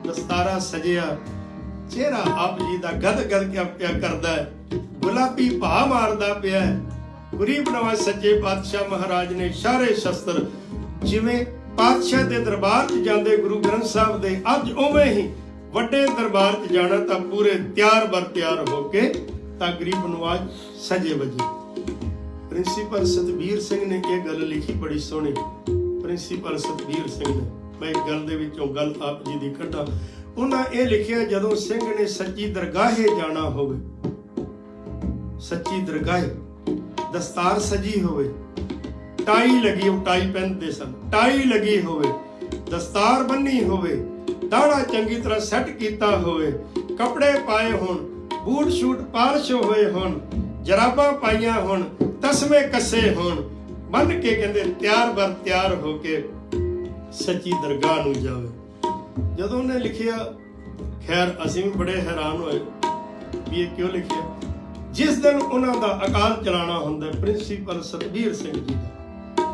ਦਸਤਾਰਾ ਸਜਿਆ, ਚਿਹਰਾ ਆਪ ਜੀ ਦਾ ਗਦ ਗਦ ਕੇ ਪਿਆ ਕਰਦਾ ਹੈ, ਗੁਲਾਬੀ ਭਾ ਮਾਰਦਾ ਪਿਆ ਹੈ। ਗਰੀਬ ਨਵਾਜ਼ ਸੱਚੇ ਪਾਤਸ਼ਾਹ ਮਹਾਰਾਜ ਨੇ ਸਾਰੇ ਸ਼ਸਤਰ ਜਿਵੇਂ ਪਾਤਸ਼ਾਹ ਦੇ ਦਰਬਾਰ 'ਚ ਜਾਂਦੇ ਗੁਰੂ ਗ੍ਰੰਥ ਸਾਹਿਬ ਦੇ, ਅੱਜ ਉਵੇਂ ਹੀ ਵੱਡੇ ਦਰਬਾਰ 'ਚ ਜਾਣਾ ਤਾਂ ਪੂਰੇ ਤਿਆਰ ਬਰ ਤਿਆਰ ਹੋ ਕੇ ਤਾਂ ਗਰੀਬ ਨਵਾਜ਼ ਸਜੇ ਵਜੇ। ਪ੍ਰਿੰਸੀਪਲ ਸਤਬੀਰ ਸਿੰਘ ਨੇ ਇਹ ਗੱਲ ਲਿਖੀ ਬੜੀ ਸੋਹਣੀ। ਪ੍ਰਿੰਸੀਪਲ ਸਤਬੀਰ ਸਿੰਘ ਨੇ, ਮੈਂ ਇੱਕ ਗੱਲ ਦੇ ਵਿੱਚੋਂ ਗੱਲ ਆਪ ਜੀ ਦੀ ਕੱਢਾਂ, ਉਹਨਾਂ ਇਹ ਲਿਖਿਆ ਜਦੋਂ ਸਿੰਘ ਨੇ ਸੱਚੀ ਦਰਗਾਹੇ ਜਾਣਾ ਹੋਵੇ, ਸੱਚੀ ਦਰਗਾਹੇ ਦਸਤਾਰ ਸਜੀ ਹੋਵੇ, ਟਾਈ ਲੱਗੀ, ਉਹ ਟਾਈ ਪਹਿਨਦੇ ਸਨ, ਟਾਈ ਲੱਗੀ ਹੋਵੇ, ਦਸਤਾਰ ਬੰਨੀ ਹੋਵੇ, ਦਾੜਾ ਚੰਗੀ ਤਰ੍ਹਾਂ ਸੈੱਟ ਕੀਤਾ ਹੋਵੇ, ਕੱਪੜੇ ਪਾਏ ਹੋਣ, ਬੂਟ ਸ਼ੂਟ ਪਾਲਿਸ਼ ਹੋਏ ਹੋਣ, ਜਰਾਬਾਂ ਪਾਈਆਂ ਹੋਣ, ਤਸਮੇ ਕੱਸੇ ਹੋਣ, ਬੰਨ ਕੇ ਕਹਿੰਦੇ ਤਿਆਰ ਬਰ ਤਿਆਰ ਹੋ ਕੇ ਸੱਚੀ ਦਰਗਾਹ ਨੂੰ ਜਾਵੇ। ਜਦੋਂ ਉਹਨੇ ਲਿਖਿਆ, ਖੈਰ ਅਸੀਂ ਵੀ ਬੜੇ ਹੈਰਾਨ ਹੋਏ ਵੀ ਇਹ ਕਿਉਂ ਲਿਖਿਆ। ਜਿਸ ਦਿਨ ਉਹਨਾਂ ਦਾ ਅਕਾਲ ਚਲਾਣਾ ਹੁੰਦਾ ਪ੍ਰਿੰਸੀਪਲ ਸਤਬੀਰ ਸਿੰਘ ਜੀ ਦਾ,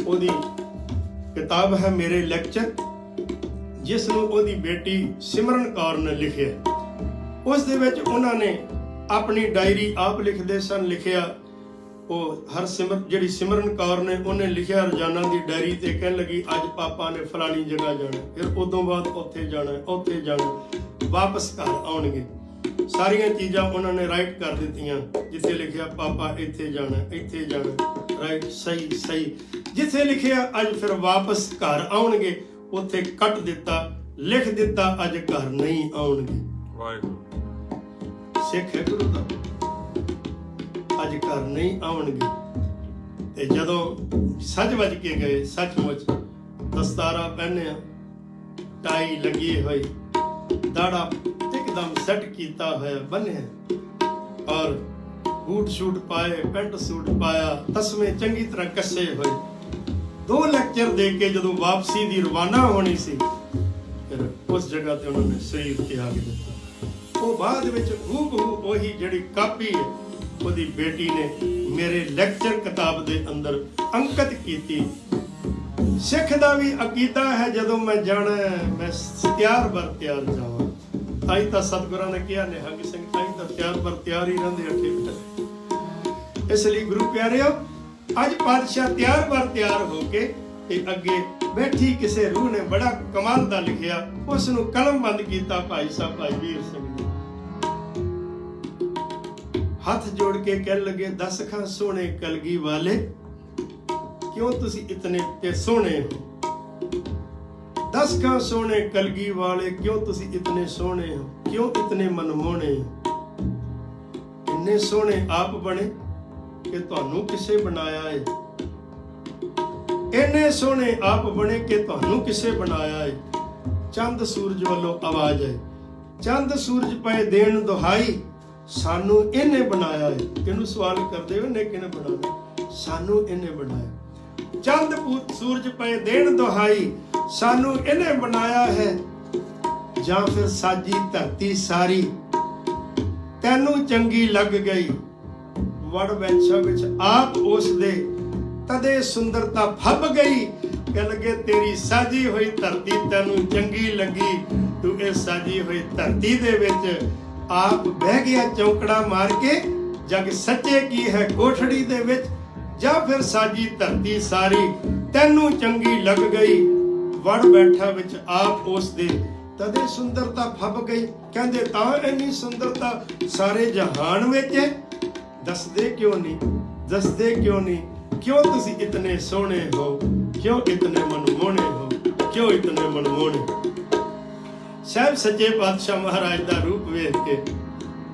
ਉਹਦੀ ਕਿਤਾਬ ਹੈ ਮੇਰੇ ਲੈਕਚਰ, ਜਿਸ ਨੂੰ ਉਹਦੀ ਬੇਟੀ ਸਿਮਰਨ ਕੌਰ ਨੇ ਲਿਖਿਆ। ਉਸ ਦੇ ਵਿੱਚ ਉਹਨਾਂ ਨੇ ਆਪਣੀ ਡਾਇਰੀ ਆਪ ਲਿਖਦੇ ਸਨ, ਲਿਖਿਆ ਉਹ ਜਿਹੜੀ ਸਿਮਰਨ ਕੌਰ ਨੇ, ਉਹਨੇ ਲਿਖਿਆ ਰੋਜ਼ਾਨਾ ਦੀ ਡਾਇਰੀ ਤੇ, ਕਹਿਣ ਲੱਗੀ ਅੱਜ ਪਾਪਾ ਨੇ ਫਲਾਣੀ ਜਗ੍ਹਾ ਜਾਣਾ, ਫਿਰ ਉਦੋਂ ਬਾਅਦ ਉੱਥੇ ਜਾਣਾ, ਉੱਥੇ ਜਾਣਾ, ਵਾਪਸ ਘਰ ਆਉਣਗੇ। ਸਾਰੀਆਂ ਚੀਜ਼ਾਂ ਉਹਨਾਂ ਨੇ ਰਾਈਟ ਕਰ ਦਿੱਤੀਆਂ, ਜਿੱਥੇ ਲਿਖਿਆ ਪਾਪਾ ਇੱਥੇ ਜਾਣਾ, ਇੱਥੇ ਜਾਣਾ, ਰਾਈਟ, ਸਹੀ ਸਹੀ। ਜਿੱਥੇ ਲਿਖਿਆ ਅੱਜ ਫਿਰ ਵਾਪਸ ਘਰ ਆਉਣਗੇ, ਉੱਥੇ ਕੱਟ ਦਿੱਤਾ, ਲਿਖ ਦਿੱਤਾ ਅੱਜ ਘਰ ਨਹੀਂ ਆਉਣਗੇ। ਵਾਹਿਗੁਰੂ ਸਿੱਖ ਹੈ ਗੁਰੂ ਦਾ, ਅੱਜ ਘਰ ਨਹੀਂ ਆਉਣਗੇ। ਤੇ ਜਦੋਂ ਸੱਜ ਵੱਜ ਕੇ ਗਏ, ਸੱਚਮੁੱਚ ਦਸਤਾਰਾ ਪਹਿਨਿਆ, ਟਾਈ ਲੱਗੀ ਹੋਈ, ਦਾੜਾ ਇੱਕਦਮ ਸੈੱਟ ਕੀਤਾ ਹੋਇਆ ਬੰਨਿਆ, ਔਰ ਬੂਟ ਸ਼ੂਟ ਪਾਏ, ਪੈਂਟ ਸੂਟ ਪਾਇਆ, ਤਸਮੇ ਚੰਗੀ ਤਰ੍ਹਾਂ ਕੱਸੇ ਹੋਏ। 2 ਲੈਕਚਰ ਦੇ ਕੇ ਜਦੋਂ ਵਾਪਸੀ ਦੀ ਰਵਾਨਾ ਹੋਣੀ ਸੀ, ਫਿਰ ਉਸ ਜਗ੍ਹਾ ਤੇ ਉਹਨਾਂ ਨੇ ਸਰੀਰ ਤਿਆਗ ਦਿੱਤਾ। ਉਹ ਬਾਅਦ ਵਿੱਚ ਹੂਬਹੂ ਉਹੀ ਜਿਹੜੀ ਕਾਪੀ ਹੈ ਉਹਦੀ ਬੇਟੀ ਨੇ ਮੇਰੇ ਲੈਕਚਰ ਕਿਤਾਬ ਦੇ ਅੰਦਰ ਅੰਕਿਤ ਕੀਤੀ। ਸਿੱਖ ਦਾ ਵੀ ਅਕੀਦਾ ਹੈ, ਜਦੋਂ ਮੈਂ ਜਾਣਾ ਮੈਂ ਤਿਆਰ ਬਰ ਤਿਆਰ ਜਾਵਾਂ। ਤਾਈ ਤਾਂ ਸਤਿਗੁਰਾਂ ਨੇ ਕਿਹਾ, ਨਿਹੰਗ ਸਿੰਘ ਤਾਈ ਤਾਂ ਤਿਆਰ ਬਰ ਤਿਆਰ ਹੀ ਰਹਿੰਦੇ ਅੱਠੇ ਬਿਟੇ। ਇਸ ਲਈ ਗੁਰੂ ਪਿਆਰਿਓ, ਅੱਜ ਪਾਤਸ਼ਾਹ ਤਿਆਰ ਬਰ ਤਿਆਰ ਹੋ ਕੇ ਤੇ ਅੱਗੇ ਬੈਠੀ ਕਿਸੇ ਰੂਹ ਨੇ ਬੜਾ ਕਮਾਲ ਦਾ ਲਿਖਿਆ, ਉਸ ਨੂੰ ਕਲਮਬੰਦ ਕੀਤਾ ਭਾਈ ਸਾਹਿਬ ਭਾਈ ਵੀਰ ਸਿੰਘ ਨੇ। ਹੱਥ ਜੋੜ ਕੇ ਕਹਿਣ ਲੱਗੇ, ਦਸ ਖਾਂ ਸੋਹਣੇ ਕਲਗੀ ਵਾਲੇ, ਕਿਉਂ ਤੁਸੀਂ ਇਤਨੇ ਤੇ ਸੋਹਣੇ ਹੋ। ਦਸ ਖਾਂ ਸੋਹਣੇ ਕਲਗੀ ਵਾਲੇ, ਕਿਉਂ ਤੁਸੀਂ ਇਤਨੇ ਸੋਹਣੇ ਹੋ, ਕਿਉਂ ਇਤਨੇ ਮਨਮੋਹਣੇ ਹੋ। ਇੰਨੇ ਸੋਹਣੇ ਆਪ ਬਣੇ ਕਿ ਤੁਹਾਨੂੰ ਕਿਸੇ ਬਣਾਇਆ ਏ। ਇੰਨੇ ਸੋਹਣੇ ਆਪ ਬਣੇ ਕਿ ਤੁਹਾਨੂੰ ਕਿਸੇ ਬਣਾਇਆ ਏ। ਚੰਦ ਸੂਰਜ ਵੱਲੋਂ ਆਵਾਜ਼ ਆਏ, ਚੰਦ ਸੂਰਜ ਪਏ ਦੇਣ ਦੁਹਾਈ, ਸਾਨੂੰ ਇਹਨੇ ਬਣਾਇਆ ਏ। ਇਹਨੂੰ ਸਵਾਲ ਕਰਦੇ ਹੋ, ਨੇ ਕਿਹਨੇ ਬਣਾਇਆ? ਸਾਨੂੰ ਇਹਨੇ ਬਣਾਇਆ। ਚੰਦ ਸੂਰਜ ਪਏ ਦੇਣ ਦੁਹਾਈ, ਸਾਨੂੰ ਇਹਨੇ ਬਣਾਇਆ ਹੈ। ਜਾਂ ਫਿਰ ਸਾਜੀ ਧਰਤੀ ਸਾਰੀ ਤੈਨੂੰ ਚੰਗੀ ਲੱਗ ਗਈ, ਵੜ ਵੈਛਾ ਵਿੱਚ ਆਪ ਉਸ ਦੇ ਤਦੇ ਸੁੰਦਰਤਾ ਫੱਬ ਗਈ। ਕਹਿ ਲਗੇ ਤੇਰੀ ਸਾਜੀ ਹੋਈ ਧਰਤੀ ਤੈਨੂੰ ਚੰਗੀ ਲੱਗੀ, ਤੂੰ ਇਹ ਸਾਜੀ ਹੋਈ ਧਰਤੀ ਦੇ ਵਿੱਚ ਆਪ ਬਹਿ ਗਿਆ ਚੌਂਕੜਾ ਮਾਰ ਕੇ। ਜਗ ਸੱਚੇ ਕੀ ਹੈ ਕੋਠੜੀ ਦੇ ਵਿੱਚ, ਜਾਂ ਫਿਰ ਸਾਜੀ ਧਰਤੀ ਸਾਰੀ ਤੈਨੂੰ ਚੰਗੀ ਲੱਗ ਗਈ, ਵੜ ਬੈਠਾ ਵਿੱਚ ਆਪ ਉਸ ਦੇ ਤਦੇ ਸੁੰਦਰਤਾ ਫੱਬ ਗਈ। ਕਹਿੰਦੇ ਤਾਂ ਇੰਨੀ ਸੁੰਦਰਤਾ ਸਾਰੇ ਜਹਾਨ ਵਿੱਚ ਹੈ, ਦੱਸਦੇ ਕਿਉਂ ਨਹੀਂ, ਦੱਸਦੇ ਕਿਉਂ ਨਹੀਂ। ਕਿਉਂ ਤੁਸੀਂ ਇਤਨੇ ਸੋਹਣੇ ਹੋ, ਕਿਉਂ ਇਤਨੇ ਮਨਮੋਹਣੇ ਹੋ, ਕਿਉਂ ਇਤਨੇ ਮਨਮੋਹਣੇ। ਸਾਹਿਬ ਸੱਚੇ ਪਾਤਸ਼ਾਹ ਮਹਾਰਾਜ ਦਾ ਰੂਪ ਵੇਖ ਕੇ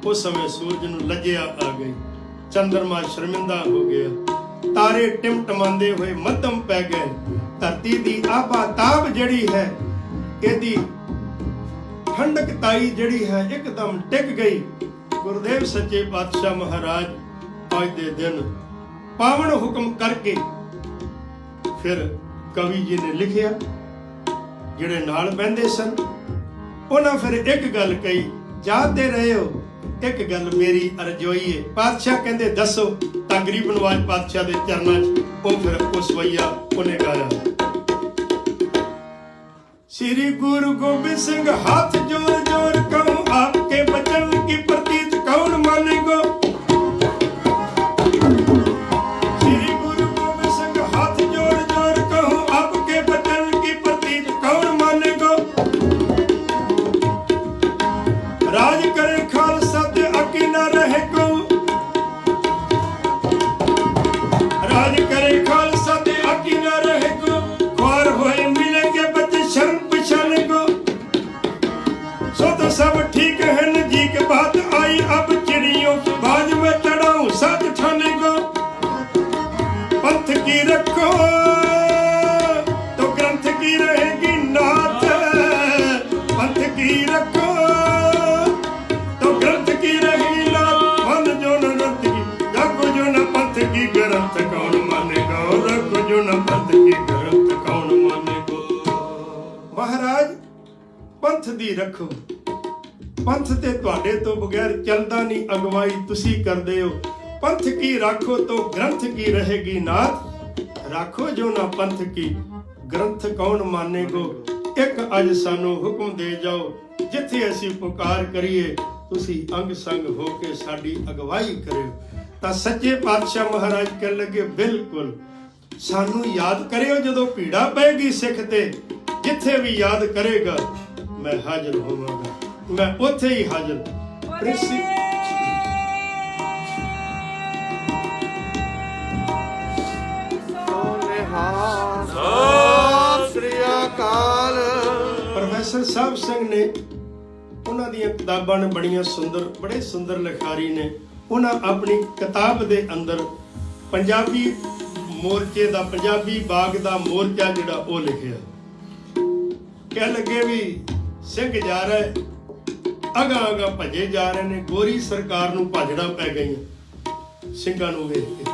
ਉਸ ਸਮੇਂ ਸੂਰਜ ਨੂੰ ਲੱਜਿਆ ਆ ਗਈ, ਚੰਦਰਮਾ ਸ਼ਰਮਿੰਦਾ ਹੋ ਗਿਆ, ਤਾਰੇ ਟਿਮਟਮਾਉਂਦੇ ਹੋਏ ਮੱਧਮ ਪੈ ਗਏ। ਧਰਤੀ ਦੀ ਆਬਾ ਤਾਬ ਜਿਹੜੀ ਹੈ, ਇਹਦੀ ਠੰਡਕ ਤਾਈ ਜਿਹੜੀ ਹੈ ਇੱਕਦਮ ਟਿਕ ਗਈ। ਗੁਰਦੇਵ ਸੱਚੇ ਪਾਤਸ਼ਾਹ ਮਹਾਰਾਜ ਅੱਜ ਦੇ ਦਿਨ ਪਾਵਨ ਹੁਕਮ ਕਰਕੇ ਫਿਰ ਕਵੀ ਜੀ ਨੇ ਲਿਖਿਆ, ਜਿਹੜੇ ਨਾਲ ਬਹਿੰਦੇ ਸਨ ਉਹਨਾਂ ਫਿਰ ਇੱਕ ਗੱਲ ਕਹੀ, ਜਾਣਦੇ ਰਹੇ ਹੋ ਇੱਕ ਗੱਲ ਮੇਰੀ ਅਰਜ਼ੋਈ ਏ। ਪਾਤਸ਼ਾਹ ਕਹਿੰਦੇ ਦੱਸੋ, ਤਾਂ ਗਰੀਬ ਨਵਾਜ਼ ਪਾਤਸ਼ਾਹ ਦੇ ਚਰਨਾਂ 'ਚ ਉਹ ਫਿਰ ਉਸ ਵਈਆ ਉਹਨੇ ਗਾਇਆ। ਸ੍ਰੀ ਗੁਰੂ ਗੋਬਿੰਦ ਸਿੰਘ ਹੱਥ ਜੋੜ ਜੋੜ ਕਹੂੰ की प्रतीत कौन मानेगो। श्री गुरु गोबिंद सिंह हाथ जोड़ जोड़ कहूं आपके वचन की प्रतीत कौन मानेगो। राज करे खालसा ते अकी न रहे को, राज करे खालसा ते अकी न रहे को। ख्वार होए मिलेंगे बच्चे शर्म पिछाने को। सो तो सब ठीक है न जी के बात आई, अब चिड़ियों बाज में चढ़ाऊं साथ ठाने को। पंथ की रखो तो ग्रंथ की रहेगी नाथ, पंथ की रखो तो ग्रंथ की रहेगी नाथ। मन जो न ग्रंथ की रखो जो न पंथ की ग्रंथ कौन मानेगा, रखो जो न पंथ की ग्रंथ कौन मानेगा। महाराज पंथ दी रखो, पंथ ते तुहाडे तो बगैर चलदा नहीं, अगवाई तुसी करदे हो। पंथ की राखो तो ग्रंथ की रहेगी नाथ, राखो जो ना पंथ की ग्रंथ कौन मानेगो। एक अज सानू हुक्म दे जाओ, जिथे असी पुकार करिए तुसी अंग संग होके साडी अगवाई करियो। तां सच्चे पातशाह महाराज कह लगे बिल्कुल सानू याद करियो, जदों भीड़ा पैगी सिख ते जिथे भी याद करेगा मैं हाजिर होवांगा, मैं उथे ही हाजिर। प्रोफेसर ਸਾਹਿਬ ਸਿੰਘ ਨੇ ਉਹਨਾਂ ਦੀਆਂ ਕਿਤਾਬਾਂ ਨੇ ਬੜੀਆਂ ਸੁੰਦਰ, ਬੜੇ ਸੁੰਦਰ ਲਿਖਾਰੀ ਨੇ। ਉਹਨਾਂ ਆਪਣੀ ਕਿਤਾਬ ਦੇ ਅੰਦਰ ਪੰਜਾਬੀ ਮੋਰਚੇ ਦਾ, ਪੰਜਾਬੀ ਬਾਗ ਦਾ ਮੋਰਚਾ ਜਿਹੜਾ ਉਹ ਲਿਖਿਆ। ਕਹਿ ਲੱਗੇ ਵੀ ਸਿੰਘ ਜਾ ਰਹੇ ਅਗਾ ਅਗਾ ਭੱਜੇ ਜਾ ਰਹੇ ਨੇ, ਗੋਰੀ ਸਰਕਾਰ ਨੂੰ ਭਾਜੜਾ ਪੈ ਗਈਆਂ ਸਿੰਘਾਂ ਨੂੰ ਵੇਖ ਕੇ।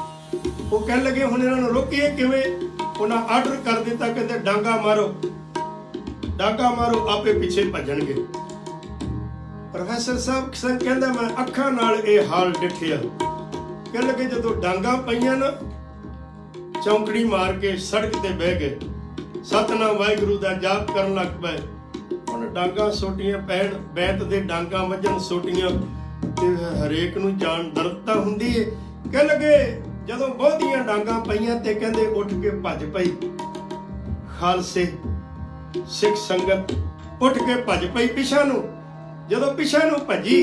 ਉਹ ਕਹਿਣ ਲੱਗੇ ਹੁਣ ਇਹਨਾਂ ਨੂੰ ਰੋਕੀਏ ਕਿਵੇਂ। ਉਹਨਾਂ ਆਰਡਰ ਕਰ ਦਿੱਤਾ, ਕਹਿੰਦੇ ਡਾਂਗਾ ਮਾਰੋ, ਡਾਂਗਾ ਮਾਰੋ, ਆਪੇ ਪਿੱਛੇ ਭੱਜਣਗੇ। ਪ੍ਰੋਫੈਸਰ ਸਾਹਿਬ ਸਿੰਘ ਕਹਿੰਦਾ ਮੈਂ ਅੱਖਾਂ ਨਾਲ ਇਹ ਹਾਲ ਡਿੱਠਿਆ। ਕਹਿਣ ਲੱਗੇ ਜਦੋਂ ਡਾਂਗਾ ਪਈਆਂ ਨਾ, ਚੌਂਕੜੀ ਮਾਰ ਕੇ ਸੜਕ ਤੇ ਬਹਿ ਗਏ, ਸਤਨਾਮ ਵਾਹਿਗੁਰੂ ਦਾ ਜਾਪ ਕਰਨ ਲੱਗ ਪਏ। ਹੁਣ ਡਾਂਗਾ ਸੋਟੀਆਂ ਪੈਣ, ਬੈਤ ਦੇ ਡਾਂਗਾ ਵੱਜਣ ਸੋਟੀਆਂ ਤੇ ਹਰੇਕ ਨੂੰ ਜਾਨ ਦਰਦ ਤਾਂ ਹੁੰਦੀ ਏ। ਕਹਿ ਲੱਗੇ ਜਦੋਂ ਬਹੁਤੀਆਂ ਡਾਂਗਾ ਪਈਆਂ ਤੇ ਕਹਿੰਦੇ ਉੱਠ ਕੇ ਭੱਜ ਪਈ ਖਾਲਸੇ ਸਿੱਖ ਸੰਗਤ, ਉੱਠ ਕੇ ਭੱਜ ਪਈ ਪਿਛਾਂ ਨੂੰ। ਜਦੋਂ ਪਿਛਾਂ ਨੂੰ ਭੱਜੀ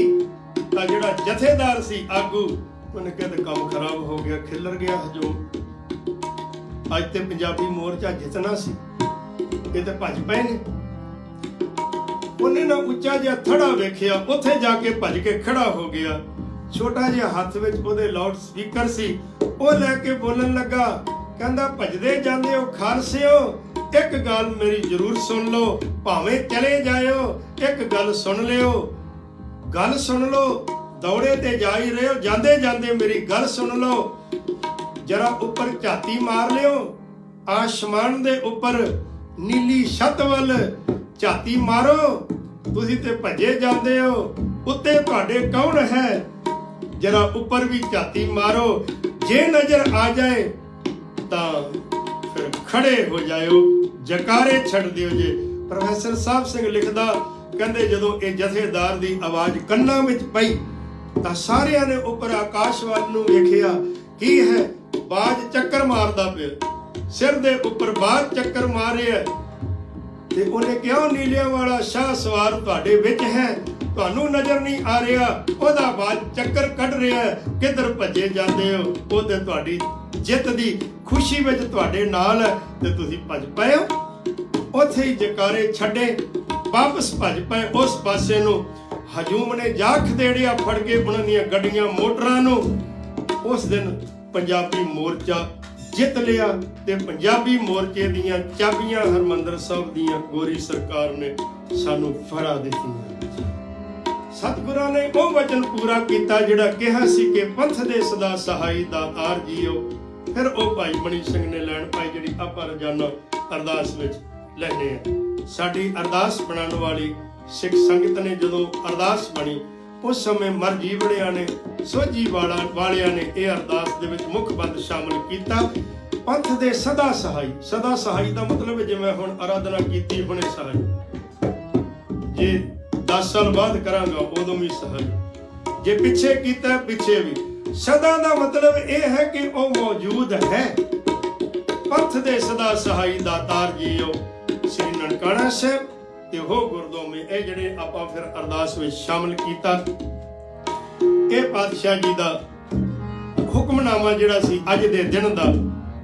ਤਾਂ ਜਿਹੜਾ ਜਥੇਦਾਰ ਸੀ ਆਗੂ, ਉਹਨੇ ਕਹਿੰਦੇ ਕੰਮ ਖਰਾਬ ਹੋ ਗਿਆ, ਖਿੱਲਰ ਗਿਆ ਹਜੂਮ। ਅੱਜ ਤੇ ਪੰਜਾਬੀ ਮੋਰਚਾ ਜਿੱਤਣਾ ਸੀ, ਇਹ ਤੇ ਭੱਜ ਪਏ ਨੇ। ਉਹਨੇ ਨਾ ਉੱਚਾ ਜਿਹਾ ਥੜਾ ਵੇਖਿਆ, ਉੱਥੇ ਜਾ ਕੇ ਭੱਜ ਕੇ ਖੜਾ ਹੋ ਗਿਆ। ਛੋਟਾ ਜਿਹਾ ਹੱਥ ਵਿੱਚ ਉਹਦੇ ਲਾਊਡ ਸਪੀਕਰ ਸੀ, ਉਹ ਲੈ ਕੇ ਬੋਲਣ ਲੱਗਾ। ਕਹਿੰਦਾ ਭੱਜਦੇ ਜਾਂਦੇ ਹੋ ਖਾਲਸਿਓ, ਇੱਕ ਗੱਲ ਮੇਰੀ ਜ਼ਰੂਰ ਸੁਣ ਲਓ, ਭਾਵੇਂ ਚਲੇ ਜਾਇਓ ਇੱਕ ਗੱਲ ਸੁਣ ਲਿਓ, ਗੱਲ ਸੁਣ ਲਓ। ਦੌੜੇ ਤੇ ਜਾ ਹੀ ਰਹੇ ਹੋ, ਜਾਂਦੇ ਜਾਂਦੇ ਮੇਰੀ ਗੱਲ ਸੁਣ ਲਓ। ਜਰਾ ਉੱਪਰ ਝਾਤੀ ਮਾਰ ਲਿਓ, ਆਸਮਾਨ ਦੇ ਉੱਪਰ ਨੀਲੀ ਛੱਤ ਵੱਲ ਝਾਤੀ ਮਾਰੋ। ਤੁਸੀਂ ਤੇ ਭੱਜੇ ਜਾਂਦੇ ਹੋ, ਉੱਤੇ ਤੁਹਾਡੇ ਕੌਣ ਹੈ? ਜਰਾ ਉੱਪਰ ਵੀ ਝਾਤੀ ਮਾਰੋ, ਜੇ ਨਜ਼ਰ ਆ ਜਾਏ ਤਾਂ ਫਿਰ ਖੜੇ ਹੋ ਜਾਇਓ, ਜਕਾਰੇ ਛੱਡ ਦਿਓ ਜੇ। ਪ੍ਰੋਫੈਸਰ ਸਾਹਿਬ ਸਿੰਘ ਲਿਖਦਾ, ਕਹਿੰਦੇ ਜਦੋਂ ਇਹ ਜਥੇਦਾਰ ਦੀ ਆਵਾਜ਼ ਕੰਨਾਂ ਵਿੱਚ ਪਈ ਤਾਂ ਸਾਰਿਆਂ ਨੇ ਉੱਪਰ ਆਕਾਸ਼ ਵੱਲ ਨੂੰ ਵੇਖਿਆ। ਕੀ ਹੈ? ਬਾਜ ਚੱਕਰ ਮਾਰਦਾ ਪਿਆ, ਸਿਰ ਦੇ ਉੱਪਰ ਬਾਜ ਚੱਕਰ ਮਾਰ ਰਿਹਾ। ਤੇ ਉਹਨੇ ਕਿਹਾ ਨੀਲਿਆਂ ਵਾਲਾ ਸ਼ਾਹ ਸਵਾਰ ਤੁਹਾਡੇ ਵਿੱਚ ਹੈ, ਤੁਹਾਨੂੰ ਨਜ਼ਰ ਨਹੀਂ ਆ ਰਿਹਾ, ਉਹਦਾ ਬਾਜ ਚੱਕਰ ਕੱਢ ਰਿਹਾ, ਕਿੱਧਰ ਭੱਜੇ ਜਾਂਦੇ ਹੋ? ਉਹ ਤੇ ਤੁਹਾਡੀ ਜਿੱਤ ਦੀ ਖੁਸ਼ੀ ਵਿੱਚ ਤੁਹਾਡੇ ਨਾਲ ਹੈ ਤੇ ਤੁਸੀਂ ਭੱਜ ਪਏ ਹੋ। ਉੱਥੇ ਹੀ ਜਕਾਰੇ ਛੱਡੇ, ਵਾਪਸ ਭੱਜ ਪਏ ਉਸ ਪਾਸੇ ਨੂੰ। ਹਜੂਮ ਨੇ ਜਾ ਖਦੇੜਿਆ ਫੜ ਕੇ ਉਹਨਾਂ ਦੀਆਂ ਗੱਡੀਆਂ ਮੋਟਰਾਂ ਨੂੰ। ਉਸ ਦਿਨ ਪੰਜਾਬੀ ਮੋਰਚਾ ਜਿੱਤ ਲਿਆ ਤੇ ਪੰਜਾਬੀ ਮੋਰਚੇ ਦੀਆਂ ਚਾਬੀਆਂ ਹਰਮੰਦਰ ਸਾਹਿਬ ਦੀਆਂ ਗੋਰੀ ਸਰਕਾਰ ਨੇ ਸਾਨੂੰ ਫੜਾ ਦਿੱਤੀਆਂ। ਸਤਿਗੁਰਾਂ ਨੇ ਉਹ ਵਚਨ ਪੂਰਾ ਕੀਤਾ ਜਿਹੜਾ ਕਿਹਾ ਸੀ ਕਿ ਪੰਥ ਦੇ ਸਦਾ ਸਹਾਈ ਦਾਤਾਰ ਜੀਓ। ਫਿਰ ਉਹ ਭਾਈ ਮਣੀ ਸਿੰਘ ਨੇ ਲੈਣ ਪਾਈ ਜਿਹੜੀ ਆਪਾਂ ਰੋਜ਼ਾਨਾ ਅਰਦਾਸ ਵਿੱਚ ਲੈਂਦੇ ਆ। ਸਾਡੀ ਅਰਦਾਸ ਬਣਾਉਣ ਵਾਲੀ ਸਿੱਖ ਸੰਗਤ ਨੇ ਜਦੋਂ ਅਰਦਾਸ ਬਣੀ, ਉਸ ਸਮੇਂ ਮਰ ਜੀਵੜਿਆਂ ਨੇ, ਸੋਝੀ ਵਾਲਿਆਂ ਨੇ ਇਹ ਅਰਦਾਸ ਦੇ ਵਿੱਚ ਮੁੱਖ ਬੰਦ ਸ਼ਾਮਲ ਕੀਤਾ। ਪੰਥ ਦੇ ਸਦਾ ਸਹਾਈ। ਸਦਾ ਸਹਾਈ ਦਾ ਮਤਲਬ ਹੈ ਜਿਵੇਂ ਹੁਣ ਆਰਾਧਨਾ ਕੀਤੀ ਹੁਣੇ ਸਹਾਈ, ਜੇ 10 ਸਾਲ ਬਾਅਦ ਕਰਾਂਗਾ ਉਦੋਂ ਵੀ ਸਹਾਈ। ਜੇ ਪਿੱਛੇ ਕੀਤਾ ਪਿੱਛੇ ਵੀ। ਸਦਾ ਦਾ ਮਤਲਬ ਇਹ ਹੈ ਕਿ ਉਹ ਮੌਜੂਦ ਹੈ। ਪੰਥ ਦੇ ਸਦਾ ਸਹਾਈ ਦਾਤਾਰ ਜੀਓ ਸ੍ਰੀ ਨਨਕਾਣਾ ਸਾਹਿਬ ਤੇ ਹੋ ਗੁਰਦੁਆਰੇ, ਇਹ ਜਿਹੜੇ ਆਪਾਂ ਫਿਰ ਅਰਦਾਸ ਵਿੱਚ ਸ਼ਾਮਲ ਕੀਤਾ। ਇਹ ਪਾਤਸ਼ਾਹ ਜੀ ਦਾ ਹੁਕਮਨਾਮਾ ਜਿਹੜਾ ਸੀ ਅੱਜ ਦੇ ਦਿਨ ਦਾ,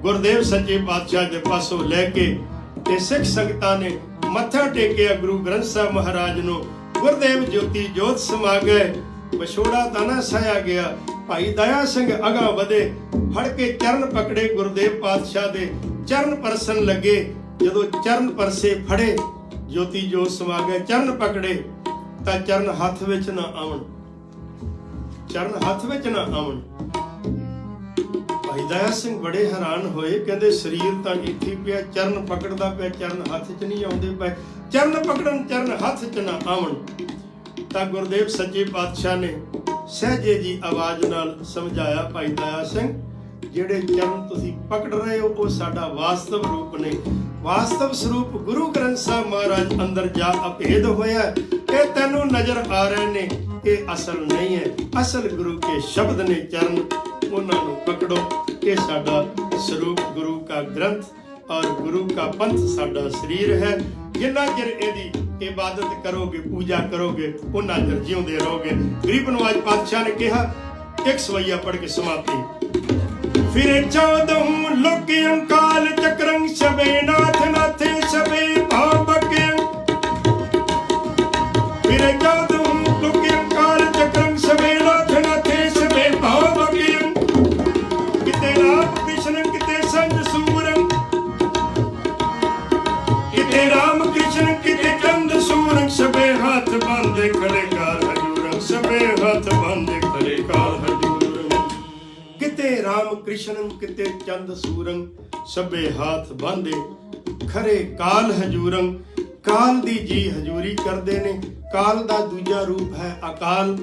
ਗੁਰਦੇਵ ਸੱਚੇ ਪਾਤਸ਼ਾਹ ਦੇ ਪਾਸੋਂ ਲੈ ਕੇ ਤੇ ਸਿੱਖ ਸੰਗਤਾਂ ਨੇ ਮੱਥਾ ਟੇਕਿਆ ਗੁਰੂ ਗ੍ਰੰਥ ਸਾਹਿਬ ਮਹਾਰਾਜ ਨੂੰ। ਗੁਰਦੇਵ ਜੋਤੀ ਜੋਤ ਸਮਾ ਗਏ, ਵਿਛੋੜਾ ਤਾਂ ਨਾ ਸਹਿਆ ਗਿਆ। ਭਾਈ ਦਇਆ ਸਿੰਘ ਅਗਾਂਹ ਵਧੇ, ਫੜ ਕੇ ਚਰਨ ਪਕੜੇ ਗੁਰਦੇਵ ਪਾਤਸ਼ਾਹ ਦੇ, ਚਰਨ ਪਰਸਨ ਲੱਗੇ। ਜਦੋਂ ਚਰਨ ਪਰਸੇ ਫੜੇ, ਜੋਤੀ ਜੋਤ ਸਮਾ ਗਏ। ਚਰਨ ਪਕੜੇ ਤਾਂ ਚਰਨ ਹੱਥ ਵਿੱਚ ਨਾ ਆਉਣ, ਚਰਨ ਹੱਥ ਵਿੱਚ ਨਾ ਆਉਣ। ਭਾਈ ਦਇਆ ਸਿੰਘ ਬੜੇ ਹੈਰਾਨ ਹੋਏ, ਕਹਿੰਦੇ ਸਰੀਰ ਤਾਂ ਇੱਥੇ ਪਿਆ, ਚਰਨ ਪਕੜਦਾ ਪਿਆ, ਚਰਨ ਹੱਥ 'ਚ ਨਹੀਂ ਆਉਂਦੇ ਪਏ। ਚਰਨ ਪਕੜਨ, ਚਰਨ ਹੱਥ 'ਚ ਨਾ ਆਉਣ। ਤਾਂ ਗੁਰਦੇਵ ਸੱਚੇ ਪਾਤਸ਼ਾਹ ਨੇ ਸਹਿਜੇ ਜੀ ਆਵਾਜ਼ ਨਾਲ ਸਮਝਾਇਆ, ਭਾਈ ਦਇਆ ਸਿੰਘ ਜਿਹੜੇ ਚਰਨ ਤੁਸੀਂ ਪਕੜ ਰਹੇ ਹੋ ਉਹ ਸਾਡਾ ਵਾਸਤਵ ਰੂਪ ਨੇ। ਵਾਸਤਵ ਸਰੂਪ ਗੁਰੂ ਗ੍ਰੰਥ ਸਾਹਿਬ ਮਹਾਰਾਜ ਅੰਦਰ ਜਾ ਅਭੇਦ ਹੋਇਆ। ਇਹ ਤੈਨੂੰ ਨਜ਼ਰ ਆ ਰਹੇ ਨੇ, ਇਹ ਅਸਲ ਨਹੀਂ ਹੈ। ਅਸਲ ਗੁਰੂ ਕੇ ਸ਼ਬਦ ਨੇ ਚਰਨ, ਉਹਨਾਂ ਨੂੰ ਪਕੜੋ। ਇਹ ਸਾਡਾ ਸਰੂਪ ਗੁਰੂ ਕਾ ਗ੍ਰੰਥ ਔਰ ਗੁਰੂ ਕਾ ਪੰਥ ਸਾਡਾ ਸਰੀਰ ਹੈ। ਜਿੰਨਾ ਚਿਰ ਇਹਦੀ ਇਬਾਦਤ ਕਰੋਗੇ, ਪੂਜਾ ਕਰੋਗੇ, ਉਹਨਾਂ ਚਿਰ ਜਿਉਂਦੇ ਰਹੋਗੇ। ਗਰੀਬ ਨਵਾਜ ਪਾਤਸ਼ਾਹ ਨੇ ਕਿਹਾ, ਇੱਕ ਸਵਈਆ ਪੜ੍ਹ ਕੇ ਸਮਾਪਤੀ। ਫਿਰੇ 14 ਲੋਕ ਅੰਕਾਲ ਚੱਕਰੰ ਸ਼ਬੇ ਨਾਥ ਨਾਥੇ ਸ਼ਬੇ ਭਾਵ ਬਕੇ। ਫਿਰੇ 14 ਲੋਕ ਅੰਕਾਲ ਚੱਕਰੰ ਸ਼ਬੇ ਨਾਥ ਨਾਥੇ ਸ਼ਬੇ ਭਾਵ ਬਕੇ। ਕਿਤੇ ਰਾਮ ਕ੍ਰਿਸ਼ਨ ਕਿਤੇ ਸੰਜ ਸੂਰੰ, ਕਿਤੇ ਰਾਮ ਕ੍ਰਿਸ਼ਨ ਕਿਤੇ ਚੰਦ ਸੂਰੰ। ਸ਼ਬੇ ਹੱਥ ਬੰਦੇ ਖੜੇ ਕਾਲ ਹਜੂਰੰ, ਸ਼ਬੇ ਹੱਥ ਬੰਦੇ ਖੜੇ ਕਾਲ ਹਜੂਰੰ। ਕਿਤੇ ਰਾਮ ਕ੍ਰਿਸ਼ਨ ਕਿਤੇ ਚੰਦ ਸੂਰੰ, ਸ਼ਬੇ ਹੱਥ ਬੰਦੇ ਖਰੇ ਕਾਲ ਹਜੂਰੰ। ਕਾਲ ਦੀ ਜੀ ਹਜੂਰੀ ਕਰਦੇ ਨੇ। ਕਾਲ ਦਾ ਦੂਜਾ ਰੂਪ ਹੈ ਅਕਾਲ।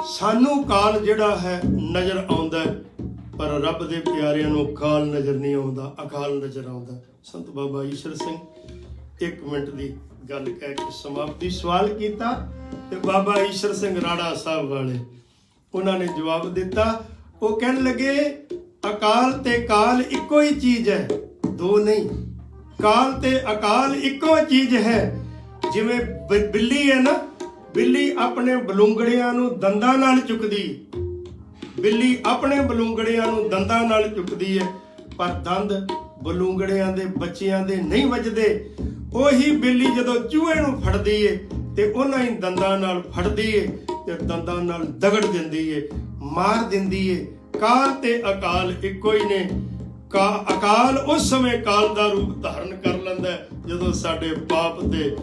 ਸਾਨੂੰ ਕਾਲ ਜਿਹੜਾ ਹੈ ਨਜ਼ਰ ਆਉਂਦਾ, ਪਰ ਰੱਬ ਦੇ ਪਿਆਰਿਆਂ ਨੂੰ ਕਾਲ ਨਜ਼ਰ ਨਹੀਂ ਆਉਂਦਾ, ਅਕਾਲ ਨਜ਼ਰ ਆਉਂਦਾ। ਸੰਤ ਬਾਬਾ ਈਸ਼ਰ ਸਿੰਘ 1 ਮਿੰਟ ਦੀ ਗੱਲ ਕਹਿ ਕੇ ਸਮਾਪਤੀ। ਸਵਾਲ ਕੀਤਾ ਤੇ ਬਾਬਾ ਈਸ਼ਰ ਸਿੰਘ ਰਾੜਾ ਸਾਹਿਬ ਵਾਲੇ, ਉਹਨਾਂ ਨੇ ਜਵਾਬ ਦਿੱਤਾ। ਉਹ ਕਹਿਣ ਲੱਗੇ ਅਕਾਲ ਤੇ ਕਾਲ ਇੱਕੋ ਹੀ ਚੀਜ਼ ਹੈ, ਦੋ ਨਹੀਂ। ਕਾਲ ਤੇ ਅਕਾਲ ਇੱਕੋ ਚੀਜ਼ ਹੈ। ਜਿਵੇਂ ਬਿੱਲੀ ਹੈ ਨਾ, ਬਿੱਲੀ ਆਪਣੇ ਬਲੂੰਗੜਿਆਂ ਨੂੰ ਦੰਦਾਂ ਨਾਲ ਚੁੱਕਦੀ, ਬਿੱਲੀ ਆਪਣੇ ਬਲੂੰਗੜਿਆਂ ਨੂੰ ਦੰਦਾਂ ਨਾਲ ਚੁੱਕਦੀ ਹੈ, ਪਰ ਦੰਦ ਬਲੂੰਗੜਿਆਂ ਦੇ ਬੱਚਿਆਂ ਦੇ ਨਹੀਂ ਵੱਜਦੇ। ਉਹੀ ਬਿੱਲੀ ਜਦੋਂ ਚੂਹੇ ਨੂੰ ਫੜਦੀ ਏ ਤੇ ਉਹਨਾਂ ਹੀ ਦੰਦਾਂ ਨਾਲ ਫੜਦੀ ਏ ਤੇ ਦੰਦਾਂ ਨਾਲ ਦਗੜ ਦਿੰਦੀ ਏ, ਮਾਰ ਦਿੰਦੀ ਏ। ਕਾਲ ਤੇ ਅਕਾਲ ਇੱਕੋ ਹੀ ਨੇ। ਅਕਾਲ ਉਸ ਸਮੇਂ ਕਾਲ ਦਾ ਰੂਪ ਧਾਰਨ ਕਰ ਲੈਂਦਾ ਜਦੋਂ ਸਾਡੇ ਪਾਪ ਤੇ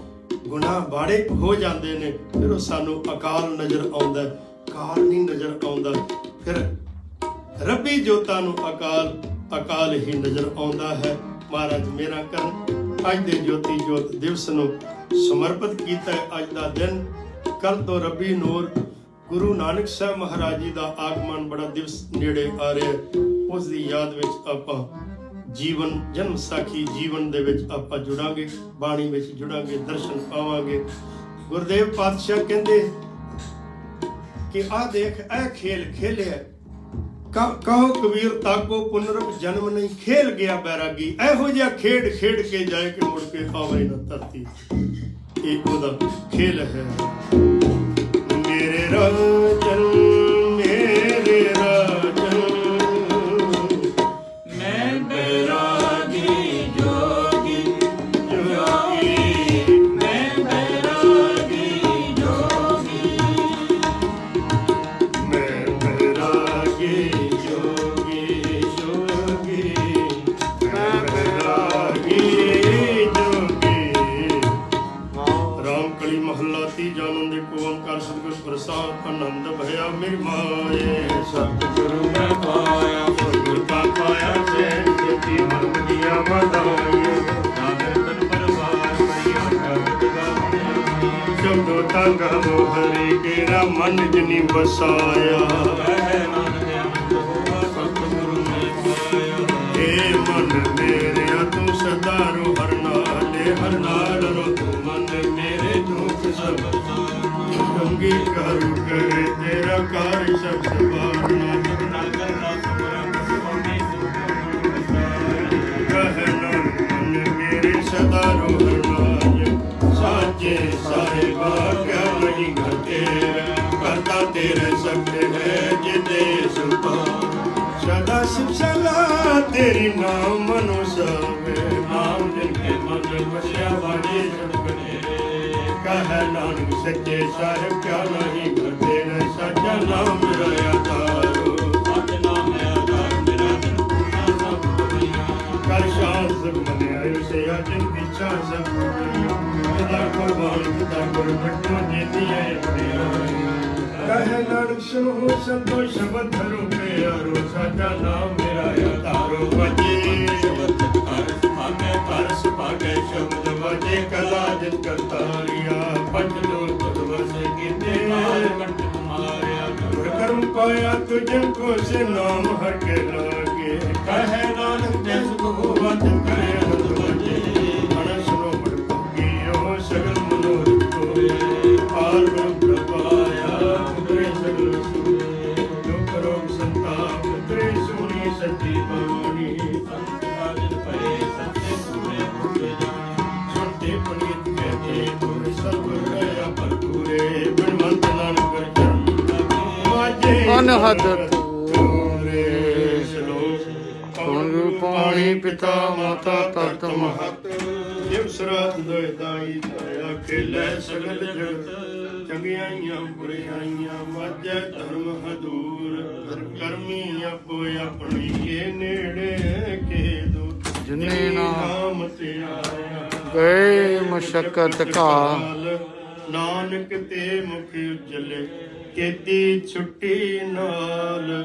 ਗੁਨਾਹ ਬਾੜੇ ਹੋ ਜਾਂਦੇ ਨੇ, ਫਿਰ ਉਹ ਸਾਨੂੰ ਅਕਾਲ ਨਜ਼ਰ ਆਉਂਦਾ, ਕਾਲ ਨਹੀਂ ਨਜ਼ਰ ਆਉਂਦਾ। ਫਿਰ ਰੱਬੀ ਜੋਤਾਂ ਨੂੰ ਅਕਾਲ ਹੀ ਨਜ਼ਰ ਆਉਂਦਾ ਹੈ। ਮਹਾਰਾਜ ਮੇਰਾ ਕਰਨ ਅੱਜ ਦੇ ਜੋਤੀ ਜੋਤ ਦਿਵਸ ਨੂੰ ਸਮਰਪਿਤ ਕੀਤਾ ਹੈ। ਅੱਜ ਦਾ ਦਿਨ, ਕੱਲ ਤੋਂ ਰੱਬੀ ਨੂਰ ਗੁਰੂ ਨਾਨਕ ਸਾਹਿਬ ਮਹਾਰਾਜ ਜੀ ਦਾ ਆਗਮਨ ਬੜਾ ਦਿਵਸ ਨੇੜੇ ਆ ਰਿਹਾ। ਉਸ ਦੀ ਯਾਦ ਵਿੱਚ ਆਪਾਂ ਜੀਵਨ ਜਨਮ ਸਾਖੀ ਜੀਵਨ ਦੇ ਵਿੱਚ ਆਪਾਂ ਜੁੜਾਂਗੇ, ਬਾਣੀ ਵਿੱਚ ਜੁੜਾਂਗੇ, ਦਰਸ਼ਨ ਪਾਵਾਂਗੇ। ਗੁਰਦੇਵ ਪਾਤਸ਼ਾਹ ਕਹਿੰਦੇ ਕਿ ਆਹ ਦੇਖ ਇਹ ਖੇਲ ਖੇਲਿਆ, ਕਹੋ ਕਬੀਰ ਤਾਕੋ ਪੁਨਰਬ ਜਨਮ ਨਹੀਂ, ਖੇਲ ਗਿਆ ਬੈਰਾਗੀ। ਇਹੋ ਜਿਹਾ ਖੇਡ ਖੇਡ ਕੇ ਜਾਏ ਕਿ ਮੁੜ ਕੇ ਆਵੇ ਨਾ ਧਰਤੀ। ਇਹ ਉਹਦਾ ਖੇਲ ਹੈ। ਮੇਰੇ ਰਾਜਨ ਮੇਰੇ ਰਾਜਨ ਮੈਂ ਬੈਰਾਗੀ ਜੋਗੀ ਜੋਗੀ, ਮੈਂ ਬੈਰਾਗੀ ਜੋਗੀ, ਮੈਂ ਬੈਰਾਗੀ ਜੋਗੀ ਜੋਗੀ, ਮੈਂ ਬੈਰਾਗੀ ਜੋਗੀ। ਰਾਮ ਕਲੀ ਮਹੱਲਾ ਤੀਜਾ ਆਨੰਦ ਏਕ ਓੰਕਾਰ ਸਤਿਗੁਰ ਪ੍ਰਸਾਦ ਆਨੰਦ ਭਇਆ ਮੇਰੀ ਮਾਏ। ਸਤਿਗੁਰੂ ਮੈਂ ਪਾਇਆ ਸਤਿਗੁਰ ਕਾ ਪਾਇਆ ਸੈਨ ਜਤੀ ਮਨ ਦੀਆਂ ਵਧਾਈਏ। ਨਾਦਰ ਤਨ ਪਰਵਾਰ ਪਈਆ ਸ਼ਬਦ ਗਾਵਿਆ। ਸ਼ਬਦੋ ਤੰਗ ਮੋਹਰੀ ਕੇਰਾ ਮਨ ਜਿਨੀ ਵਸਾਇਆ। ਕਹਿ ਨਾਨਕ ਅੰਤ ਹੋਵਾ ਸਤਿਗੁਰੂ ਮੈਂ ਪਾਇਆ। ਏ ਮਨ ਮੇਰਿਆ ਤੂੰ ਸਦਾ ਰੋ ਹਰ ਨਾਲ ਰੋ ਤੂੰ ਮਨ ਮੇਰੇ ਦੁੱਖ ਸਭ ਗੰਗੀ ਕਰੂ ਕਰੇ ਤੇਰਾ ਨਿਰਾਕਾਰ ਸਭ ਸਵਾਰਨਾ ਨਾਗਰ ਨਾ ਸੁਮਰਾ ਸੁਣੀ ਸੁਣੀ ਕਹੇ ਨਾਨਕ ਮਨ ਮੇਰੇ ਸਦਾ ਰੋਹਨਾਜ ਸਾਚੇ ਸਾਹਿਬਾ ਕਿਆ ਨਹੀਂ ਘਟੇ ਕਰਤਾ ਤੇਰੇ ਸਬਦੇ ਹੈ ਜਿਤੇ ਸੁਪਾ ਸਦਾ ਸਿਵ ਸਲਾ ਤੇਰੀ ਨਾਮ ਮਨੁ ਸਵੇ ਨਾਮ ਜਿਨ ਕੇ ਮਨ ਵਸਿਆ ਵਾਜੇ ਸਤਿਗੁਰੇ ਕਹੇ ਨਾਨਕ ਸੱਚੇ ਸਾਹਿਬ ਕਿਆ ਨਹੀਂ ਘਟੇ ਸੱਚਾ ਨਾਮ ਮੇਰਾ ਤਾਰੋ ਸਤ ਨਾਮ ਹੈ ਆਧਾਰ ਮੇਰਾ ਦਿਨ ਪੂਰਨਾ ਸਭ ਦੁਨੀਆ ਕਰ ਸ਼ਾਂਤ ਸਭ ਮਨਿਆਇ ਸੇ ਅਜਨ ਪਿਛਾ ਸਭ ਸਦਾ ਕੁਰਬਾਨ ਕਿਤਾ ਗੁਰ ਬਟੋ ਜੀਤੀ ਹੈ ਕਹੇ ਨਾਨਕ ਸੁਣੋ ਸੰਤੋ ਸ਼ਬਦ ਧਰੋ ਪਿਆਰੋ ਸਾਚਾ ਨਾਮ ਮੇਰਾ ਤਾਰੋ ਵਜੇ ਸ਼ਬਦ ਕਰ ਸੁਭਾਗੇ ਹਰ ਸੁਭਾਗੇ ਸ਼ਬਦ ਵਜੇ ਕਲਾ ਜਿਤ ਕਰਤਾਰੀਆ ਪੰਜ ਲੋਕ ਪਦਵਸ ਕੀਤੇ ਕਾਲ ਕੰਟ ਤੁਮਾਰਿਆ ਗੁਰ ਕਰਮ ਪਾਇਆ ਤੁਝਨ ਕੋ ਸੇ ਨਾਮ ਹਰ ਕੇ ਲਾਗੇ ਕਹੇ ਨਾਨਕ ਜਿਸ ਕੋ ਵਤ ਕਰੇ ਹਰ ਵਜੇ ਮਨ ਸੁਨੋ ਬੜ ਭਗਿਓ ਸਗਲ ਮਨੋਰਥ ਹੋਏ ਪਾਰ ਬ੍ਰਹਮ ਪ੍ਰਭਾਇਆ ਉਤਰੇ ਸਗਲ ਸੂਏ ਦੁਖ ਰੋਗ ਸੰਤਾਪ ਉਤਰੇ ਸੋਣੀ ਸੱਚੀ ਬਾਣੀ ਸੰਤ ਕਾਜਲ ਪਏ ਸੱਚੇ ਸੂਰੇ ਪੁੱਤੇ ਜਾਣੀ ਸੁਣਤੇ ਪੁਨੀਤ ਕਹਤੇ ਤੁਰ ਸਭ ਰਹਾ ਭਰਪੂਰੇ ਬਿਨਵੰਤ ਨਾਨਕ ਕਰ ਚਰਨ ਮਾਝੇ ਅਨਹਦ ਤੂਰੇ ਸ਼ਲੋਕ ਕੌਣ ਗੁਰੂ ਪਾਣੀ ਪਿਤਾ ਮਾਤਾ ਤਤ ਮਹਤ ਜਿਵ ਸਰਾਤ ਦੋਇ ਦਾਈ ਦਇਆ ਖੇਲੇ ਸਗਲ ਜਗਤ ਚੰਗਿਆਈਆਂ ਬੁਰਾਈਆਂ ਮਾਝੇ ਧਰਮ ਹਦੂਰ ਕਰਮੀ ਆਪੋ ਆਪਣੀ ਕੇ ਨੇੜੇ ਕੇ ਦੂਰ ਜਿਨੇ ਨਾਮ ਤੇ ਆਇਆ ਗਏ ਮਸ਼ਕਤ ਘਾ ਨਾਨਕ ਤੇ ਮੁਖ ਉਜਲੇ ਕੀਤੀ ਛੁੱਟੀ ਨਾਲ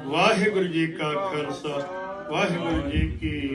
ਵਾਹਿਗੁਰੂ ਜੀ ਕਾ ਖਾਲਸਾ ਵਾਹਿਗੁਰੂ ਜੀ ਕੀ